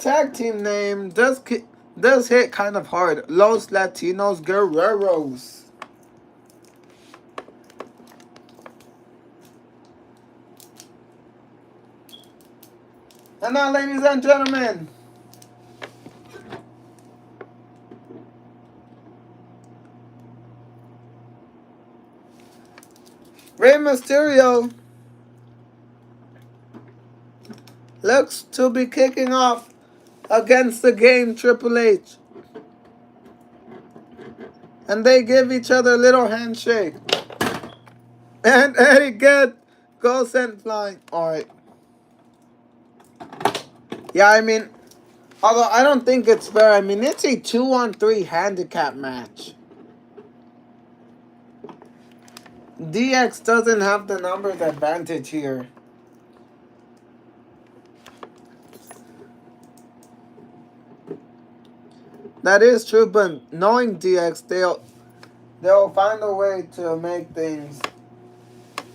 tag team name does hit kind of hard. Los Latinos Guerreros. And now, ladies and gentlemen, Rey Mysterio looks to be kicking off against the game Triple H. And they give each other a little handshake. And Eddie goes sent flying. Alright. Yeah, I mean, although I don't think it's fair. I mean, it's a 2-on-3 handicap match. DX doesn't have the numbers advantage here. That is true, but knowing DX, they'll find a way to make things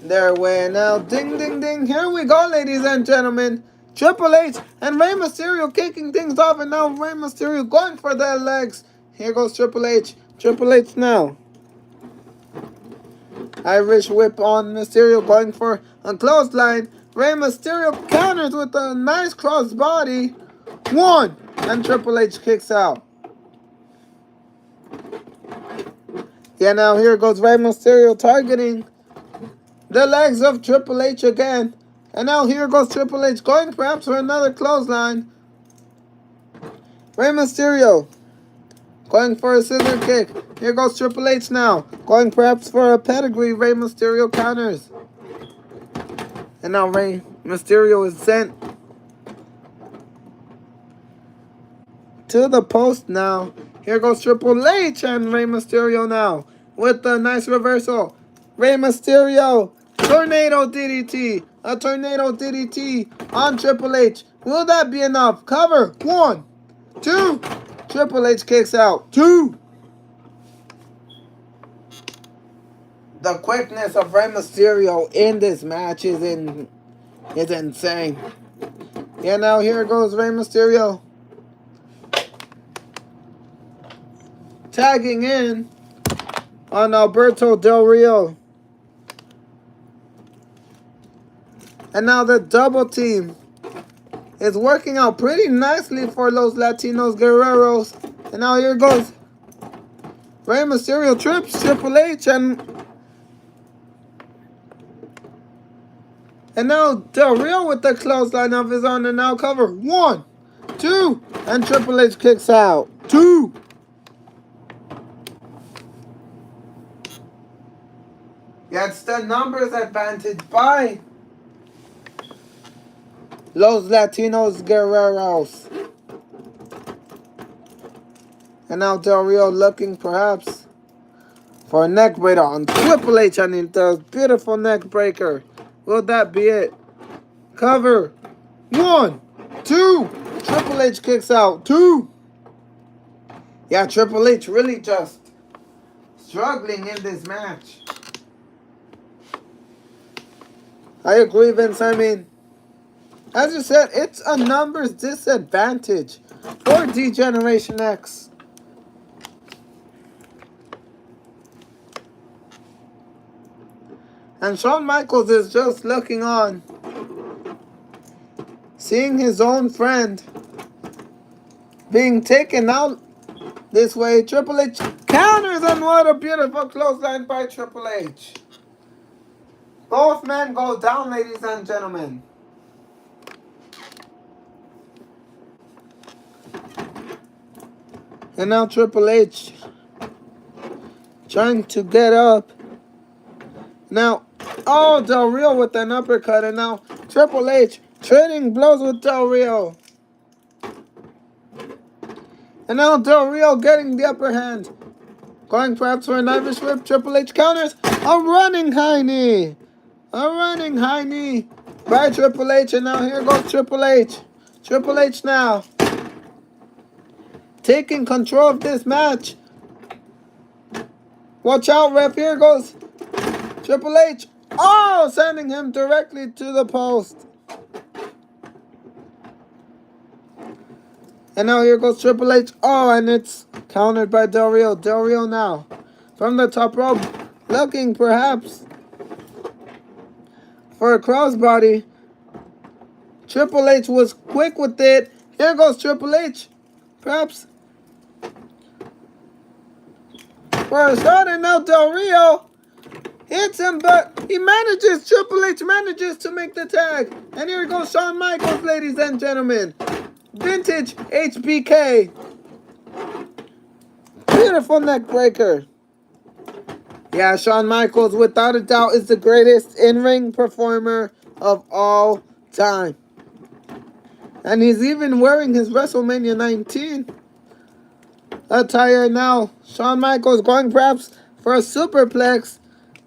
their way. Now, ding, ding, ding. Here we go, ladies and gentlemen. Triple H and Rey Mysterio kicking things off, and now Rey Mysterio going for their legs. Here goes Triple H. Triple H now. Irish whip on Mysterio, going for a clothesline. Rey Mysterio counters with a nice crossbody. 1, and Triple H kicks out. Yeah, now here goes Rey Mysterio targeting the legs of Triple H again. And now here goes Triple H going perhaps for another clothesline. Rey Mysterio going for a scissor kick. Here goes Triple H now. Going perhaps for a pedigree. Rey Mysterio counters. And now Rey Mysterio is sent to the post now. Here goes Triple H and Rey Mysterio now with a nice reversal. Rey Mysterio, tornado DDT. A tornado DDT on Triple H. Will that be enough? Cover. 1, 2. Triple H kicks out. 2. The quickness of Rey Mysterio in this match is insane. Yeah, now here goes Rey Mysterio tagging in on Alberto Del Rio. And now the double team is working out pretty nicely for Los Latinos Guerreros. And now here goes Rey Mysterio trips Triple H and now Del Rio with the clothesline of his own, and now cover. 1, 2, and Triple H kicks out. 2. Yeah, it's the numbers advantage by Los Latinos Guerreros. And now Del Rio looking perhaps for a neck breaker on Triple H, and he does beautiful neck breaker. Will that be it? Cover. 1, 2. Triple H kicks out. 2. Yeah, Triple H really just struggling in this match. I agree, Vince. I mean, as you said, it's a numbers disadvantage for D-Generation X. And Shawn Michaels is just looking on, seeing his own friend being taken out this way. Triple H counters, and what a beautiful clothesline by Triple H. Both men go down, ladies and gentlemen. And now Triple H trying to get up. Now, oh, Del Rio with an uppercut. And now Triple H trading blows with Del Rio. And now Del Rio getting the upper hand. Going perhaps for an Irish whip. Triple H counters. A running high knee. A running high knee by Triple H. And now here goes Triple H. Triple H now taking control of this match. Watch out, ref. Here goes Triple H. Oh, sending him directly to the post. And now here goes Triple H. Oh, and it's countered by Del Rio. Del Rio now from the top rope, looking perhaps for a crossbody. Triple H was quick with it. Here goes Triple H. Perhaps for a shot, and now Del Rio hits him, but Triple H manages to make the tag. And here goes Shawn Michaels, ladies and gentlemen. Vintage HBK. Beautiful neck breaker. Yeah, Shawn Michaels, without a doubt, is the greatest in-ring performer of all time. And he's even wearing his WrestleMania 19 attire now. Shawn Michaels going perhaps for a superplex.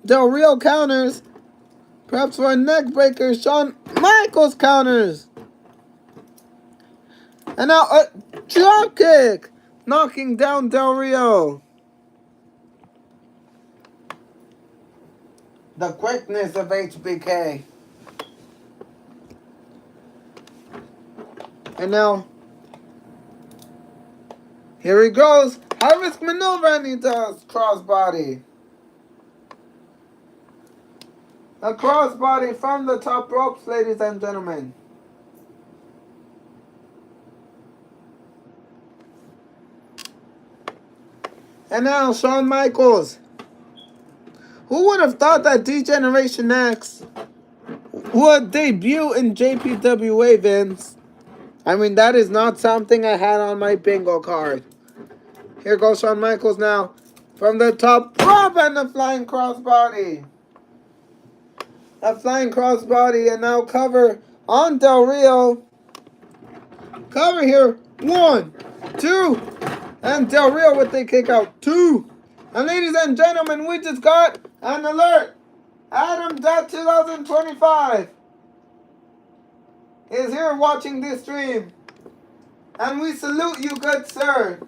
Del Rio counters. Perhaps for a neck breaker. Shawn Michaels counters. And now a drop kick. Knocking down Del Rio. The quickness of HBK. And now, here he goes. High risk maneuver, and he does crossbody. A crossbody from the top ropes, ladies and gentlemen. And now Shawn Michaels. Who would have thought that D-Generation X would debut in JPWA, Vince? I mean, that is not something I had on my bingo card. Here goes Shawn Michaels now from the top rope, and the flying crossbody. A flying crossbody, and now cover on Del Rio. Cover here. 1, 2. And Del Rio with the kick out. 2. And ladies and gentlemen, we just got an alert. Adam.2025 is here watching this stream. And we salute you, good sir.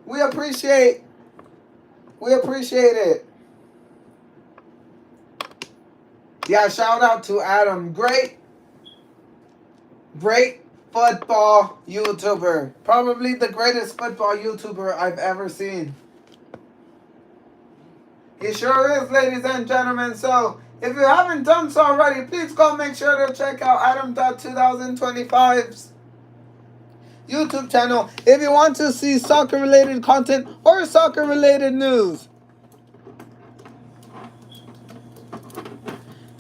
We appreciate it. Yeah, shout out to Adam. Great football YouTuber. Probably the greatest football YouTuber I've ever seen. He sure is, ladies and gentlemen. So, if you haven't done so already, please go make sure to check out Adam.2025's YouTube channel if you want to see soccer-related content or soccer-related news.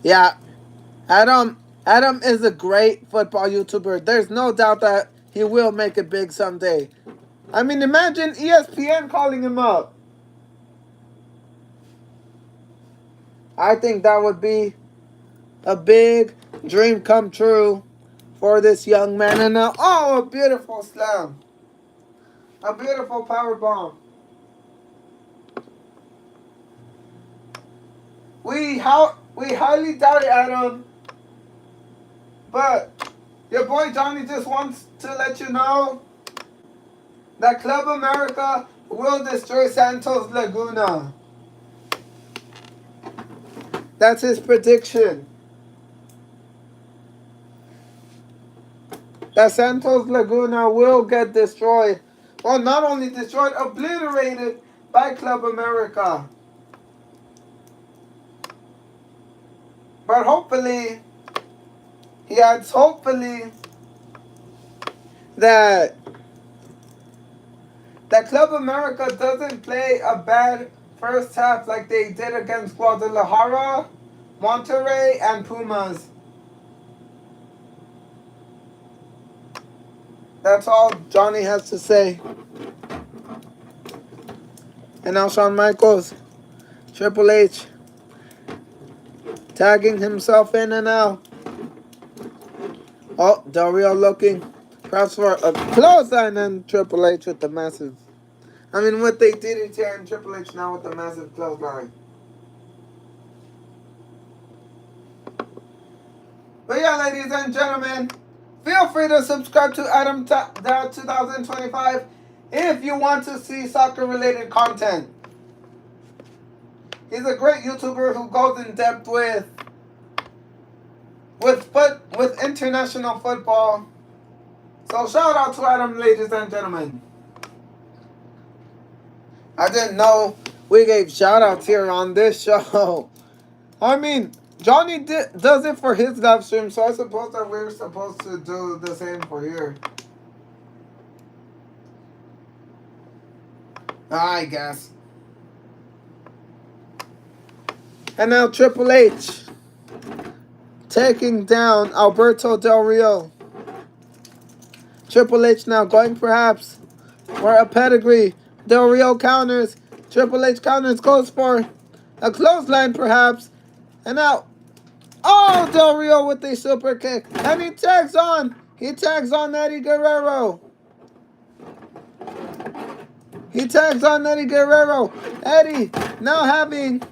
Yeah, Adam is a great football YouTuber. There's no doubt that he will make it big someday. I mean, imagine ESPN calling him up. I think that would be a big dream come true for this young man. And now, oh, a beautiful slam. A beautiful power bomb. We highly doubt it, Adam. But your boy Johnny just wants to let you know that Club America will destroy Santos Laguna. That's his prediction. That Santos Laguna will get destroyed. Well, not only destroyed, obliterated by Club America. But hopefully, he adds hopefully that Club America doesn't play a bad first half like they did against Guadalajara, Monterrey, and Pumas. That's all Johnny has to say. And now Shawn Michaels, Triple H, tagging himself in and out. Oh, Del Rio looking perhaps for a clothesline, and Triple H with the massive I mean, what they did it here in Triple H now with the massive clothesline. But yeah, ladies and gentlemen, feel free to subscribe to Adam Dow 2025 if you want to see soccer-related content. He's a great YouTuber who goes in depth with international football. So shout out to Adam, ladies and gentlemen. I didn't know we gave shout outs here on this show. I mean, Johnny does it for his live stream, so I suppose that we're supposed to do the same for here. I guess. And now Triple H taking down Alberto Del Rio. Triple H now going perhaps for a pedigree. Del Rio counters. Triple H counters, goes for a clothesline perhaps. And now, oh, Del Rio with a super kick. And he tags on. He tags on Eddie Guerrero. He tags on Eddie Guerrero. Eddie now having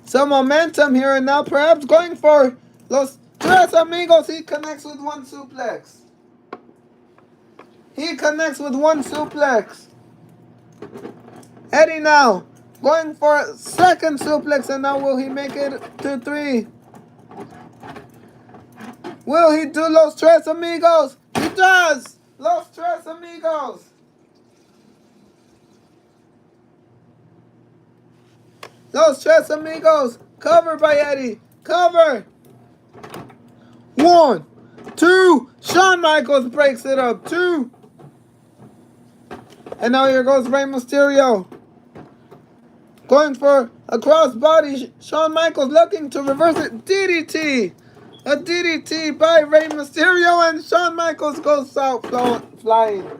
some momentum here, and now perhaps going for Los Tres Amigos. He connects with one suplex. He connects with one suplex. Eddie now going for a second suplex, and now will he make it to 3? Will he do Los Tres Amigos? He does! Los Tres Amigos! Los Tres Amigos! Cover by Eddie! Cover! 1, 2! Shawn Michaels breaks it up. 2! And now here goes Rey Mysterio. Going for a crossbody. Shawn Michaels looking to reverse it. DDT! A DDT by Rey Mysterio, and Shawn Michaels goes out flying.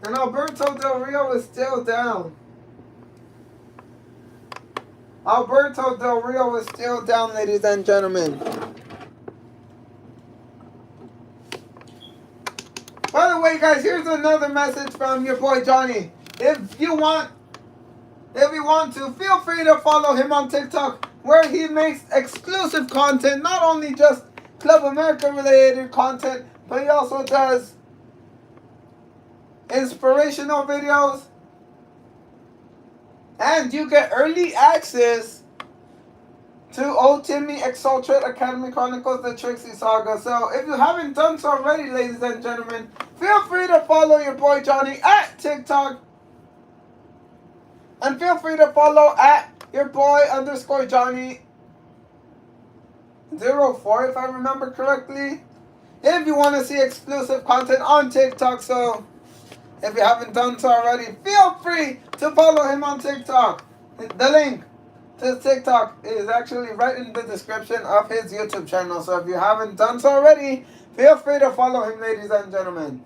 And Alberto Del Rio is still down. Alberto Del Rio is still down, ladies and gentlemen. By the way, guys, here's another message from your boy Johnny. If you want to, feel free to follow him on TikTok, where he makes exclusive content, not only just Club America related content, but he also does inspirational videos. And you get early access to Old Timmy Exalted Academy Chronicles, the Trixie Saga. So if you haven't done so already, ladies and gentlemen, feel free to follow your boy Johnny at TikTok. And feel free to follow at your boy _Johnny 04, if I remember correctly, if you want to see exclusive content on TikTok. So if you haven't done so already, feel free to follow him on TikTok. The link to TikTok is actually right in the description of his YouTube channel. So if you haven't done so already, feel free to follow him, ladies and gentlemen.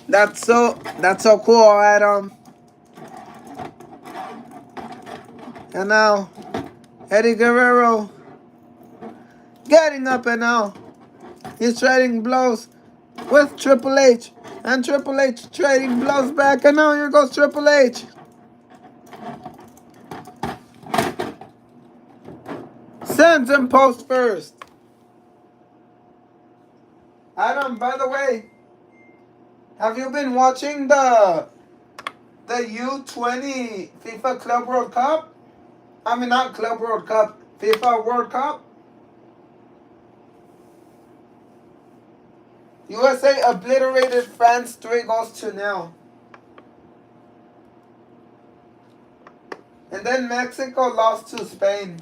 That's so cool, Adam. And now Eddie Guerrero getting up, and now he's trading blows with Triple H, and Triple H trading blows back, and now here goes Triple H. Sends him post first. Adam, by the way, have you been watching the U20 FIFA Club World Cup? I mean, not Club World Cup, FIFA World Cup? USA obliterated France 3-0. And then Mexico lost to Spain.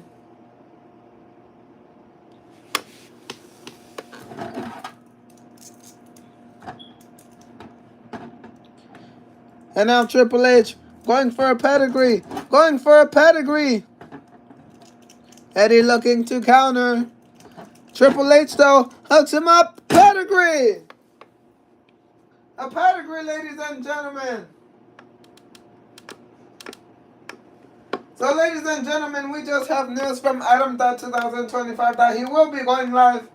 And now Triple H going for a pedigree. Going for a pedigree. Eddie looking to counter. Triple H, though, hooks him up. Pedigree. A pedigree, ladies and gentlemen. So, ladies and gentlemen, we just have news from Adam.2025 that he will be going live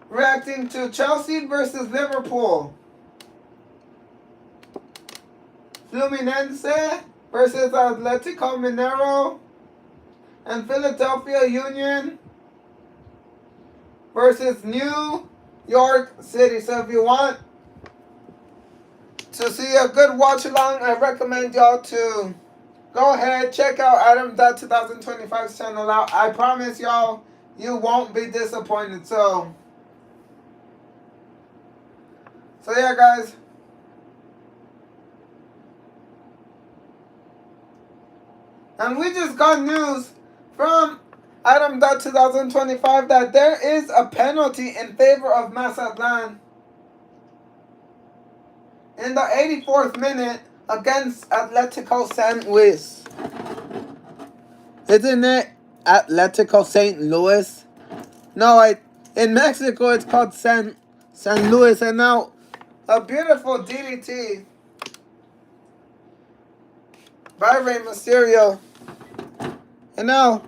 reacting to Chelsea versus Liverpool. Fluminense versus Atletico Mineiro. And Philadelphia Union versus New York City. So if you want to see a good watch along, I recommend y'all to go ahead, check out Adam.2025's channel out. I promise y'all, you won't be disappointed. So yeah, guys. And we just got news from Adam.2025 that there is a penalty in favor of Mazatlan in the 84th minute against Atletico San Luis. Isn't it Atletico St. Louis? No, in Mexico it's called San Luis. And now a beautiful DDT by Rey Mysterio. And now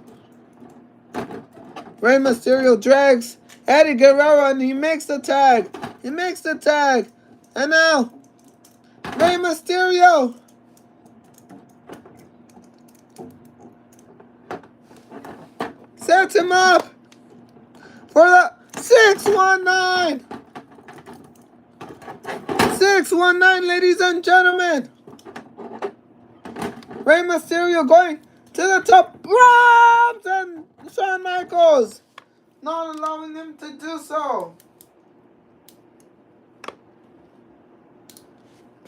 Rey Mysterio drags Eddie Guerrero and he makes the tag. He makes the tag. And now Rey Mysterio sets him up for the 619. 619, ladies and gentlemen. Rey Mysterio going to the top. Grabs and Shawn Michaels not allowing him to do so.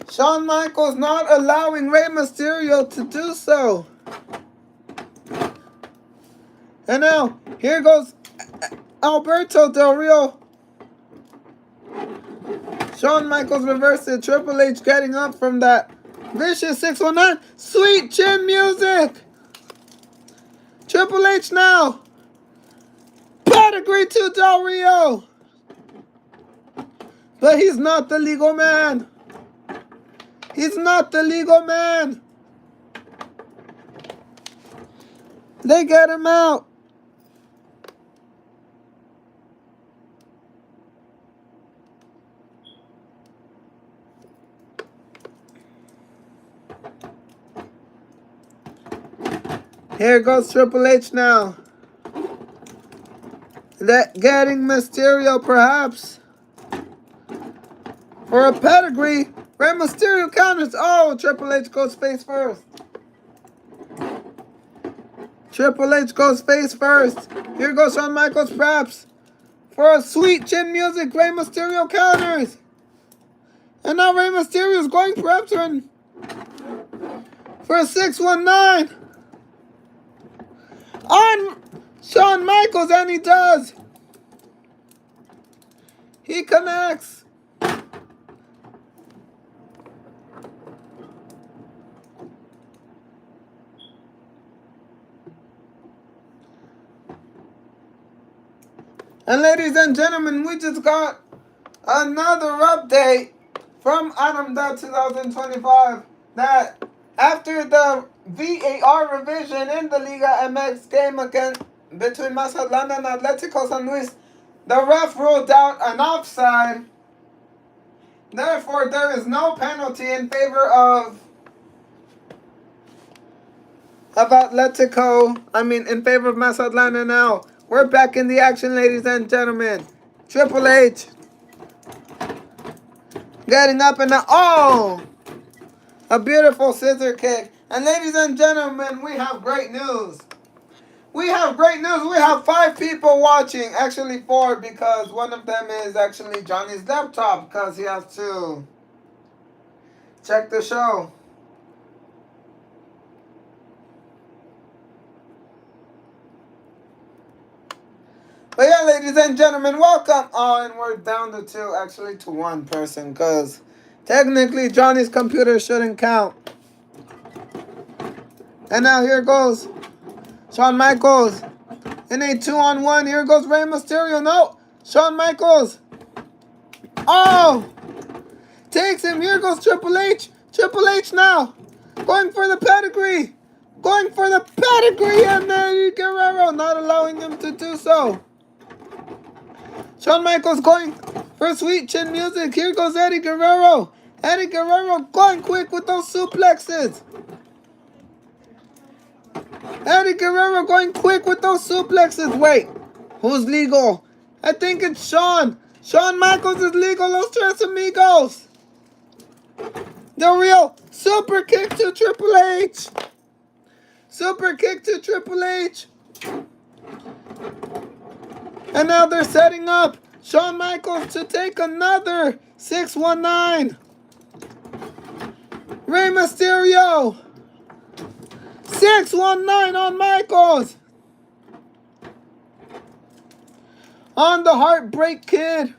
Shawn Michaels not allowing Rey Mysterio to do so. And now, here goes Alberto Del Rio. Shawn Michaels reversed it. Triple H getting up from that vicious 619. Sweet chin music. Triple H now. Pedigree to Del Rio. But he's not the legal man. He's not the legal man. They get him out. Here goes Triple H now. Getting Mysterio perhaps for a pedigree. Rey Mysterio counters. Oh, Triple H goes face first. Triple H goes face first. Here goes Shawn Michaels perhaps for a sweet chin music. Rey Mysterio counters. And now Rey Mysterio is going perhaps for a 619 on Shawn Michaels, and he does. He connects. And ladies and gentlemen, we just got another update from Adam.2025 that after the VAR revision in the Liga MX game between Mazatlan and Atletico San Luis, the ref ruled out an offside. Therefore, there is no penalty in favor of in favor of Mazatlan. And now we're back in the action, ladies and gentlemen. Triple H getting up and now, a beautiful scissor kick. And ladies and gentlemen, we have great news. We have great news. We have 5 people watching. Actually 4, because one of them is actually Johnny's laptop because he has to check the show. But yeah, ladies and gentlemen, welcome. Oh, and we're down to 2, actually to 1 person, because technically Johnny's computer shouldn't count. And now here goes Shawn Michaels in a 2-on-1. Here goes Rey Mysterio. No, Shawn Michaels. Oh, Takes him. Here goes Triple H. Triple H now. Going for the pedigree. Going for the pedigree. And Eddie Guerrero not allowing him to do so. Shawn Michaels going for sweet chin music. Here goes Eddie Guerrero. Eddie Guerrero going quick with those suplexes. Eddie Guerrero going quick with those suplexes. Wait, who's legal? I think it's Shawn. Shawn Michaels is legal. Los Tres Amigos. Del Rio. Super kick to Triple H. Super kick to Triple H. And now they're setting up Shawn Michaels to take another 619. Rey Mysterio. 619 on Michaels. On the Heartbreak Kid.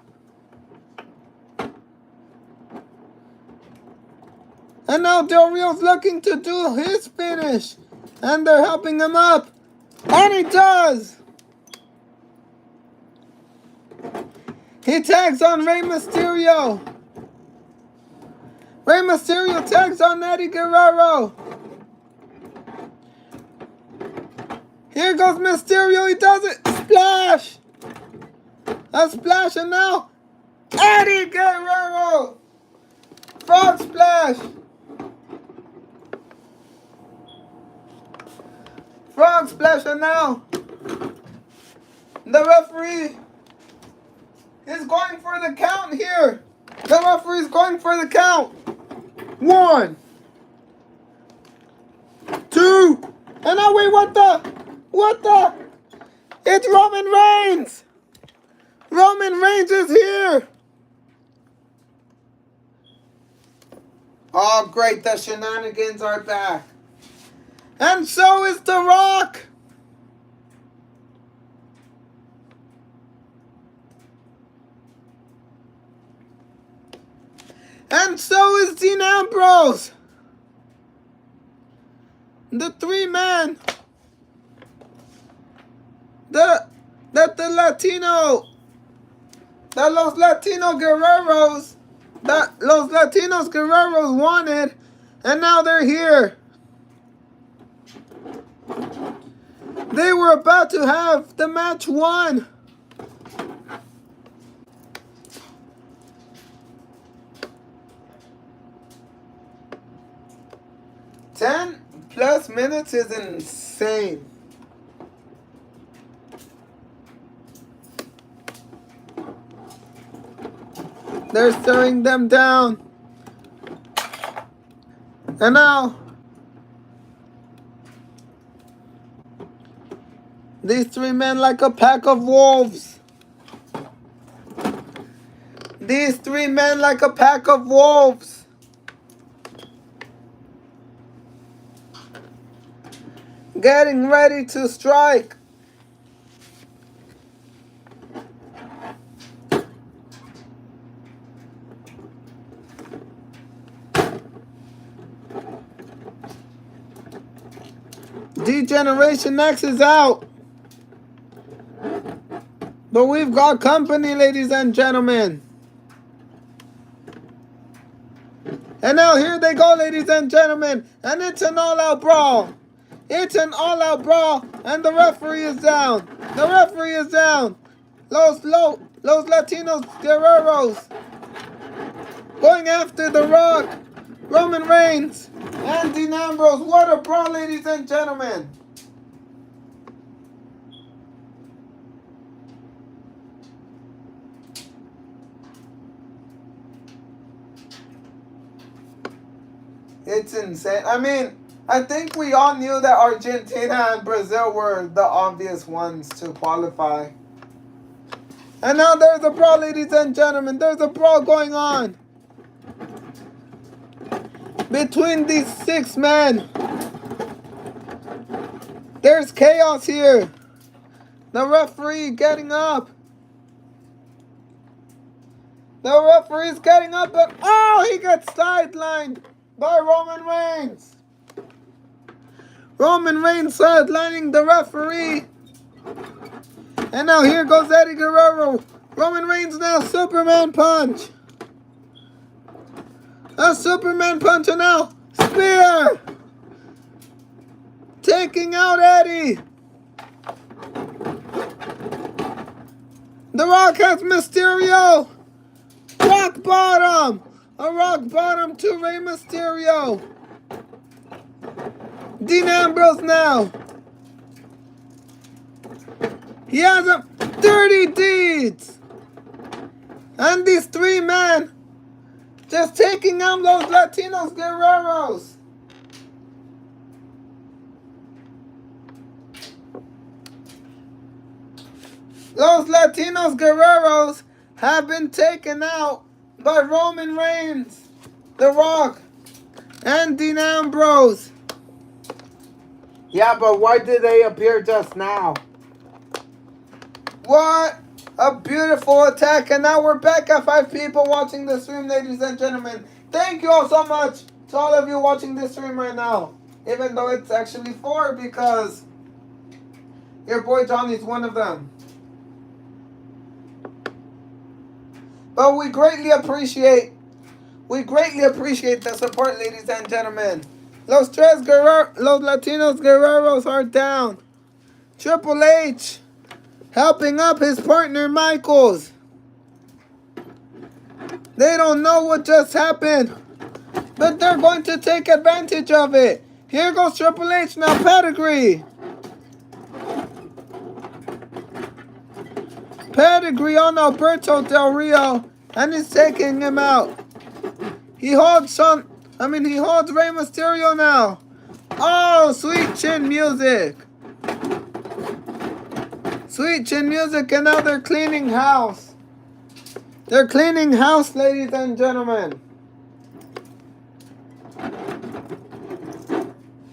And now Del Rio's looking to do his finish. And they're helping him up. And he does. He tags on Rey Mysterio. Rey Mysterio tags on Eddie Guerrero. Here goes Mysterio. He does it. Splash. A splash, and now Eddie Guerrero. Frog splash. Frog splash, and now the referee is going for the count here. The referee is going for the count. 1, 2, and now wait, what the? It's Roman Reigns. Roman Reigns is here. Oh, great, the shenanigans are back. And so is The Rock. And so is Dean Ambrose. The three-man. The Los Latino Guerreros. The Los Latinos Guerreros wanted. And now they're here. They were about to have the match won. +10 minutes is insane. They're staring them down. And now these three men like a pack of wolves. These three men like a pack of wolves. Getting ready to strike. D-Generation X is out. But we've got company, ladies and gentlemen. And now here they go, ladies and gentlemen. And it's an all-out brawl. It's an all-out brawl. And the referee is down. The referee is down. Los Latinos Guerreros. Going after The Rock. Roman Reigns. And Dean Ambrose. What a brawl, ladies and gentlemen. It's insane. I mean, I think we all knew that Argentina and Brazil were the obvious ones to qualify. And now there's a brawl, ladies and gentlemen. There's a brawl going on between these 6 men. There's chaos here. The referee getting up. The referee's getting up, but oh, he gets sidelined by Roman Reigns. Roman Reigns sidelining the referee. And now here goes Eddie Guerrero. Roman Reigns now Superman punch. A Superman punch now. Spear. Taking out Eddie. The Rock has Mysterio. Rock bottom. A rock bottom to Rey Mysterio. Dean Ambrose now. He has a dirty deeds. And these three men just taking out Los Latinos Guerreros. Los Latinos Guerreros have been taken out by Roman Reigns, The Rock, and Dean Ambrose. Yeah, but why did they appear just now? What a beautiful attack. And now we're back at 5 people watching the stream, ladies and gentlemen. Thank you all so much to all of you watching this stream right now. Even though it's actually 4 because your boy Johnny's one of them. But we greatly appreciate the support, ladies and gentlemen. Los Latinos Guerreros are down. Triple H helping up his partner Michaels. They don't know what just happened, but they're going to take advantage of it. Here goes Triple H now, pedigree. Pedigree on Alberto Del Rio, and he's taking him out. He holds Rey Mysterio now. Oh, sweet chin music. Sweet chin music, and now they're cleaning house. They're cleaning house, ladies and gentlemen.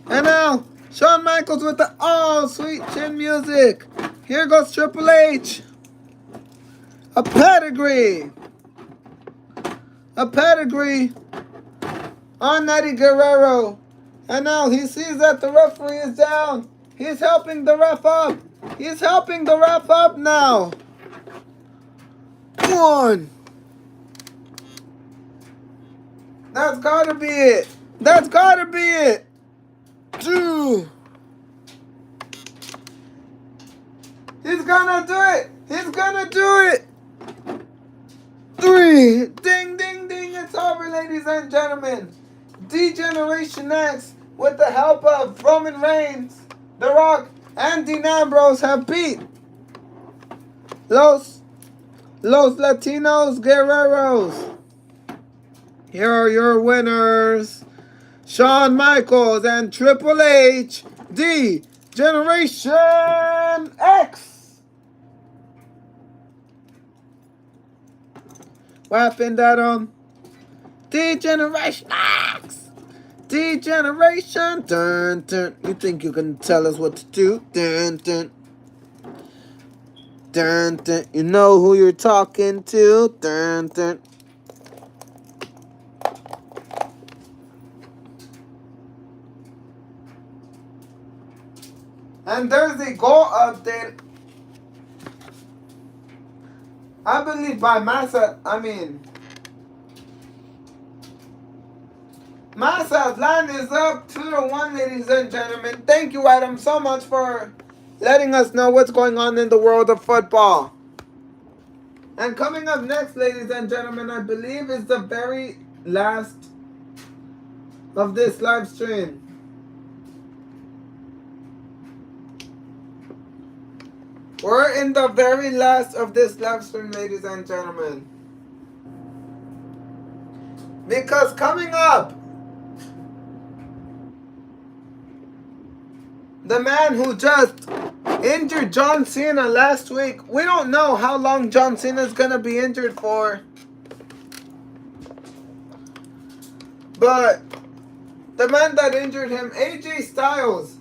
And now, Shawn Michaels with the sweet chin music. Here goes Triple H. A pedigree. A pedigree on Eddie Guerrero. And now he sees that the referee is down. He's helping the ref up. He's helping the ref up now. 1. That's gotta be it. That's gotta be it. 2. He's gonna do it. He's gonna do it. 3. Ding, ding, ding. It's over, ladies and gentlemen. D-Generation X, with the help of Roman Reigns, The Rock, and Dean Ambrose, have beat Los Latinos Guerreros. Here are your winners, Shawn Michaels and Triple H, D-Generation X. What happened that D-Generation X? D-Generation. Dun, dun. You think you can tell us what to do? Dun, dun. Dun, dun. You know who you're talking to? Dun, dun. And there's the goal update. I believe by Mazatlan is up 2-1, ladies and gentlemen. Thank you, Adam, so much for letting us know what's going on in the world of football. And coming up next, ladies and gentlemen, I believe is the very last of this live stream. We're in the very last of this live stream, ladies and gentlemen. Because coming up, the man who just injured John Cena last week. We don't know how long John Cena is going to be injured for. But the man that injured him, AJ Styles,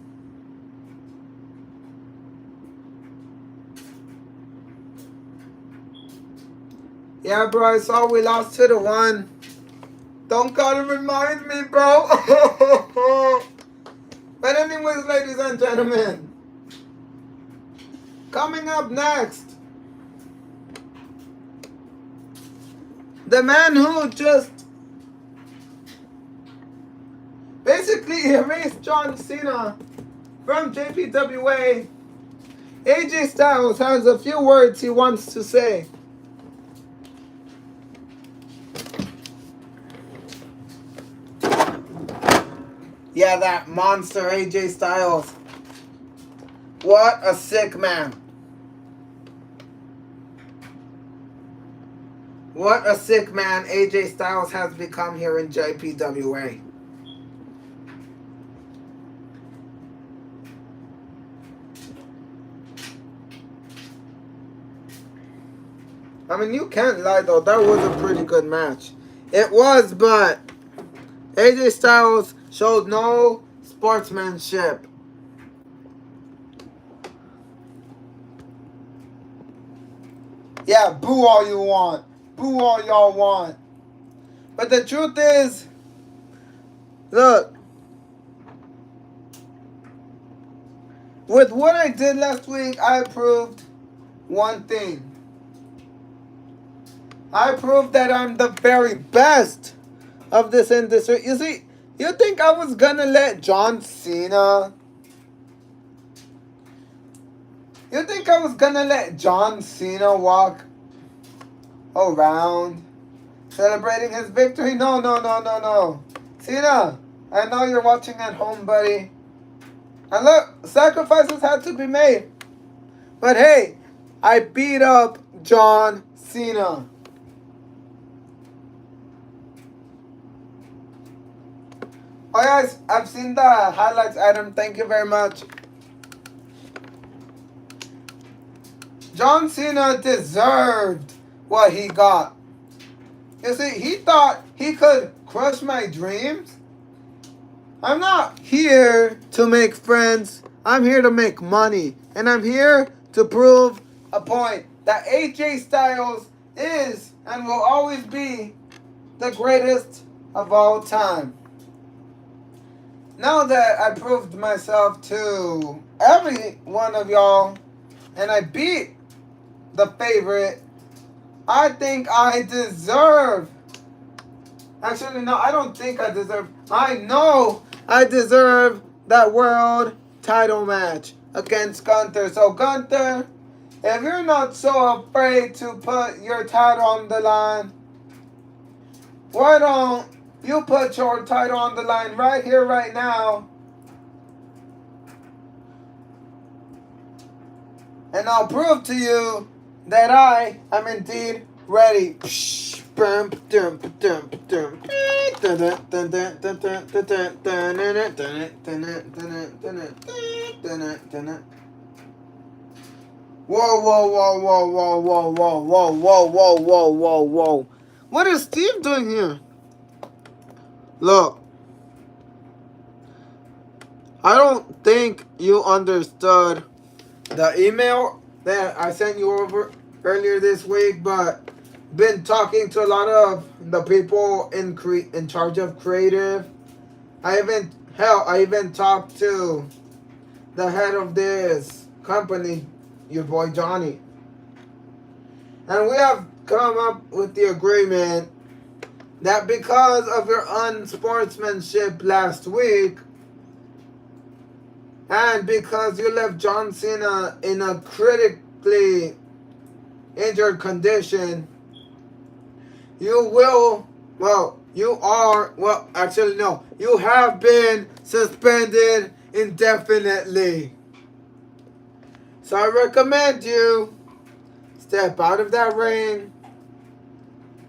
yeah, bro, I saw we lost 2-1. Don't gotta remind me, bro. But anyways, ladies and gentlemen, coming up next, the man who just erase John Cena from JPWA. AJ Styles has a few words he wants to say. Yeah, that monster AJ Styles. What a sick man. What a sick man AJ Styles has become here in JPWA. I mean, you can't lie though, that was a pretty good match. It was, but AJ Styles showed no sportsmanship. Yeah, boo all you want. Boo all y'all want. But the truth is, look, with what I did last week, I proved one thing. I proved that I'm the very best of this industry. You see, you think I was gonna let John Cena? You think I was gonna let John Cena walk around celebrating his victory? No. Cena, I know you're watching at home, buddy. And look, sacrifices had to be made. But hey, I beat up John Cena. Oh guys, I've seen the highlights, Adam. Thank you very much. John Cena deserved what he got. You see, he thought he could crush my dreams. I'm not here to make friends. I'm here to make money. And I'm here to prove a point that AJ Styles is and will always be the greatest of all time. Now that I proved myself to every one of y'all and I beat the favorite, I think I deserve. Actually, no, I don't think I deserve. I know I deserve that world title match against Gunther. So, Gunther, if you're not so afraid to put your title on the line, why don't you put your title on the line right here, right now? And I'll prove to you that I am indeed ready. Whoa. What is Steve doing here? Look, I don't think you understood the email that I sent you over earlier this week, but been talking to a lot of the people in charge of creative. I even talked to the head of this company, your boy Johnny, and we have come up with the agreement that because of your unsportsmanship last week, and because you left John Cena in a critically injured condition, you have been suspended indefinitely. So I recommend you step out of that ring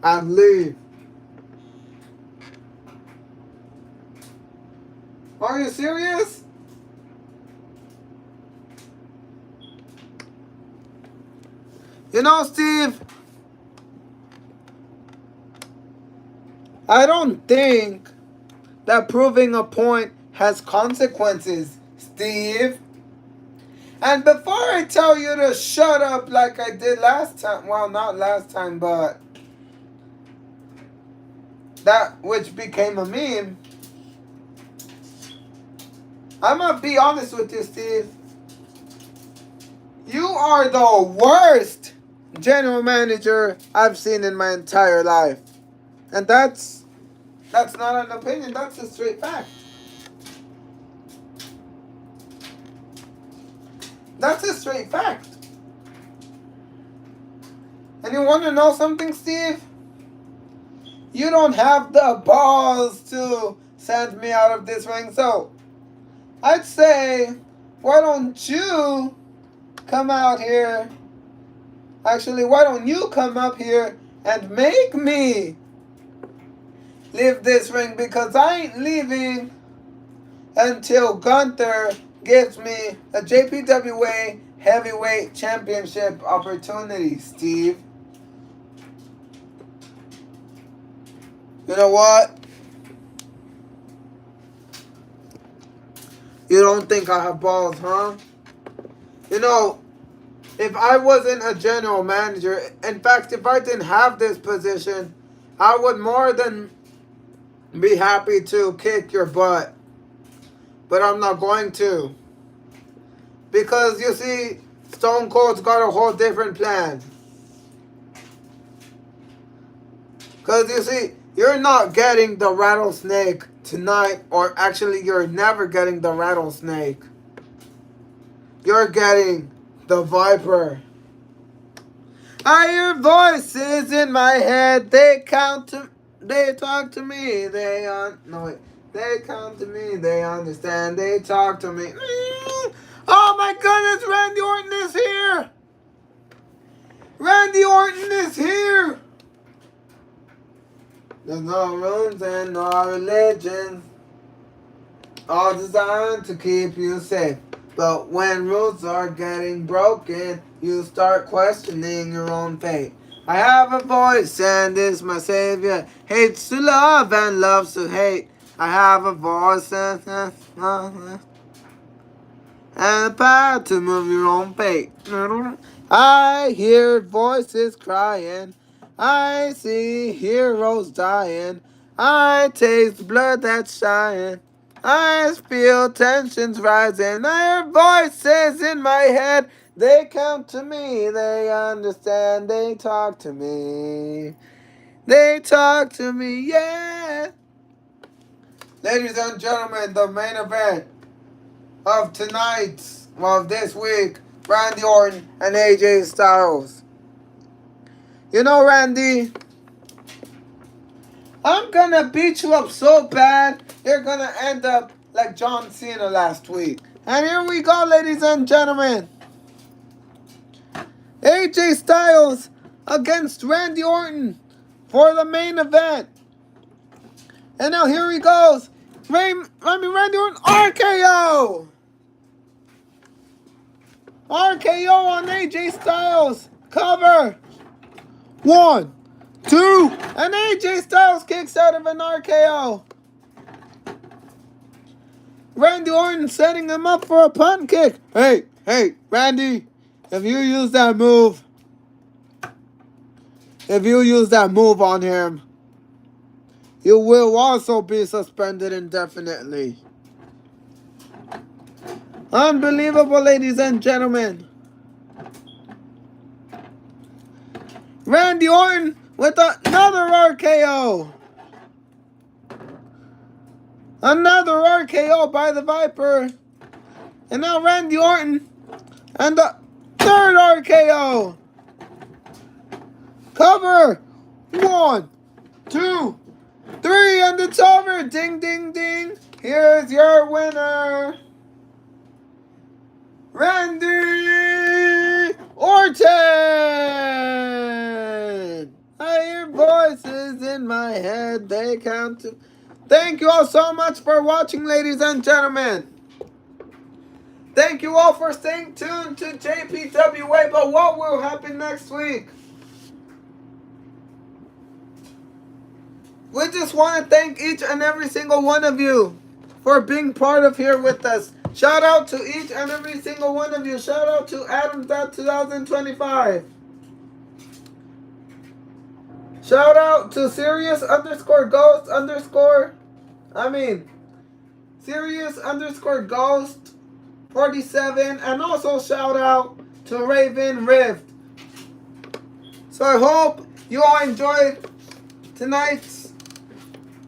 and leave. Are you serious? You know, Steve, I don't think that proving a point has consequences, Steve. And before I tell you to shut up like I did last time, well, not last time, but that which became a meme, I'm going to be honest with you, Steve. You are the worst general manager I've seen in my entire life. And that's not an opinion, that's a straight fact. That's a straight fact. And you want to know something, Steve? You don't have the balls to send me out of this ring. So, I'd say, why don't you come out here? Actually, why don't you come up here and make me leave this ring? Because I ain't leaving until Gunther gives me a JPWA Heavyweight Championship opportunity, Steve. You know what? You don't think I have balls, huh? You know, if I wasn't a general manager, in fact, if I didn't have this position, I would more than be happy to kick your butt. But I'm not going to. Because, you see, Stone Cold's got a whole different plan. Because, you see, you're not getting the rattlesnake tonight, or actually you're never getting the rattlesnake. You're getting the viper. I hear voices in my head. They talk to me. They count to me. They understand. They talk to me. Oh my goodness, Randy Orton is here. Randy Orton is here. There's no rules and no religion, all designed to keep you safe. But when rules are getting broken, you start questioning your own fate. I have a voice and it's my savior. Hates to love and loves to hate. I have a voice and the power to move your own fate. I hear voices crying. I see heroes dying. I taste blood that's shying. I feel tensions rising. I hear voices in my head. They come to me. They understand. They talk to me. They talk to me, yeah. Ladies and gentlemen, the main event of tonight's, well, this week, Randy Orton and AJ Styles. You know, Randy, I'm gonna beat you up so bad, you're gonna end up like John Cena last week. And here we go, ladies and gentlemen. AJ Styles against Randy Orton for the main event. And now here he goes. Randy Orton, RKO! RKO on AJ Styles. Cover. 1, 2, and AJ Styles kicks out of an RKO. Randy Orton setting him up for a punt kick. Hey, Randy, if you use that move on him, you will also be suspended indefinitely. Unbelievable, ladies and gentlemen. Randy Orton with another RKO. Another RKO by the Viper. And now Randy Orton and the third RKO. Cover. 1, 2, 3, and it's over. Ding, ding, ding. Here's your winner, Randy Orton. I hear voices in my head. They count to... Thank you all so much for watching, ladies and gentlemen. Thank you all for staying tuned to JPWA. But what will happen next week? We just want to thank each and every single one of you for being part of here with us. Shout out to each and every single one of you. Shout out to Adams.2025. Shout out to Serious_Ghost 47. And also shout out to Raven Rift. So I hope you all enjoyed tonight's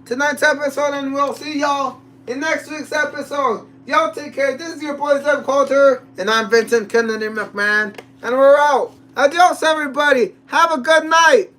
episode, and we'll see y'all in next week's episode. Y'all take care. This is your boy Zeb Coulter, and I'm Vincent Kennedy McMahon, and we're out. Adios, everybody. Have a good night.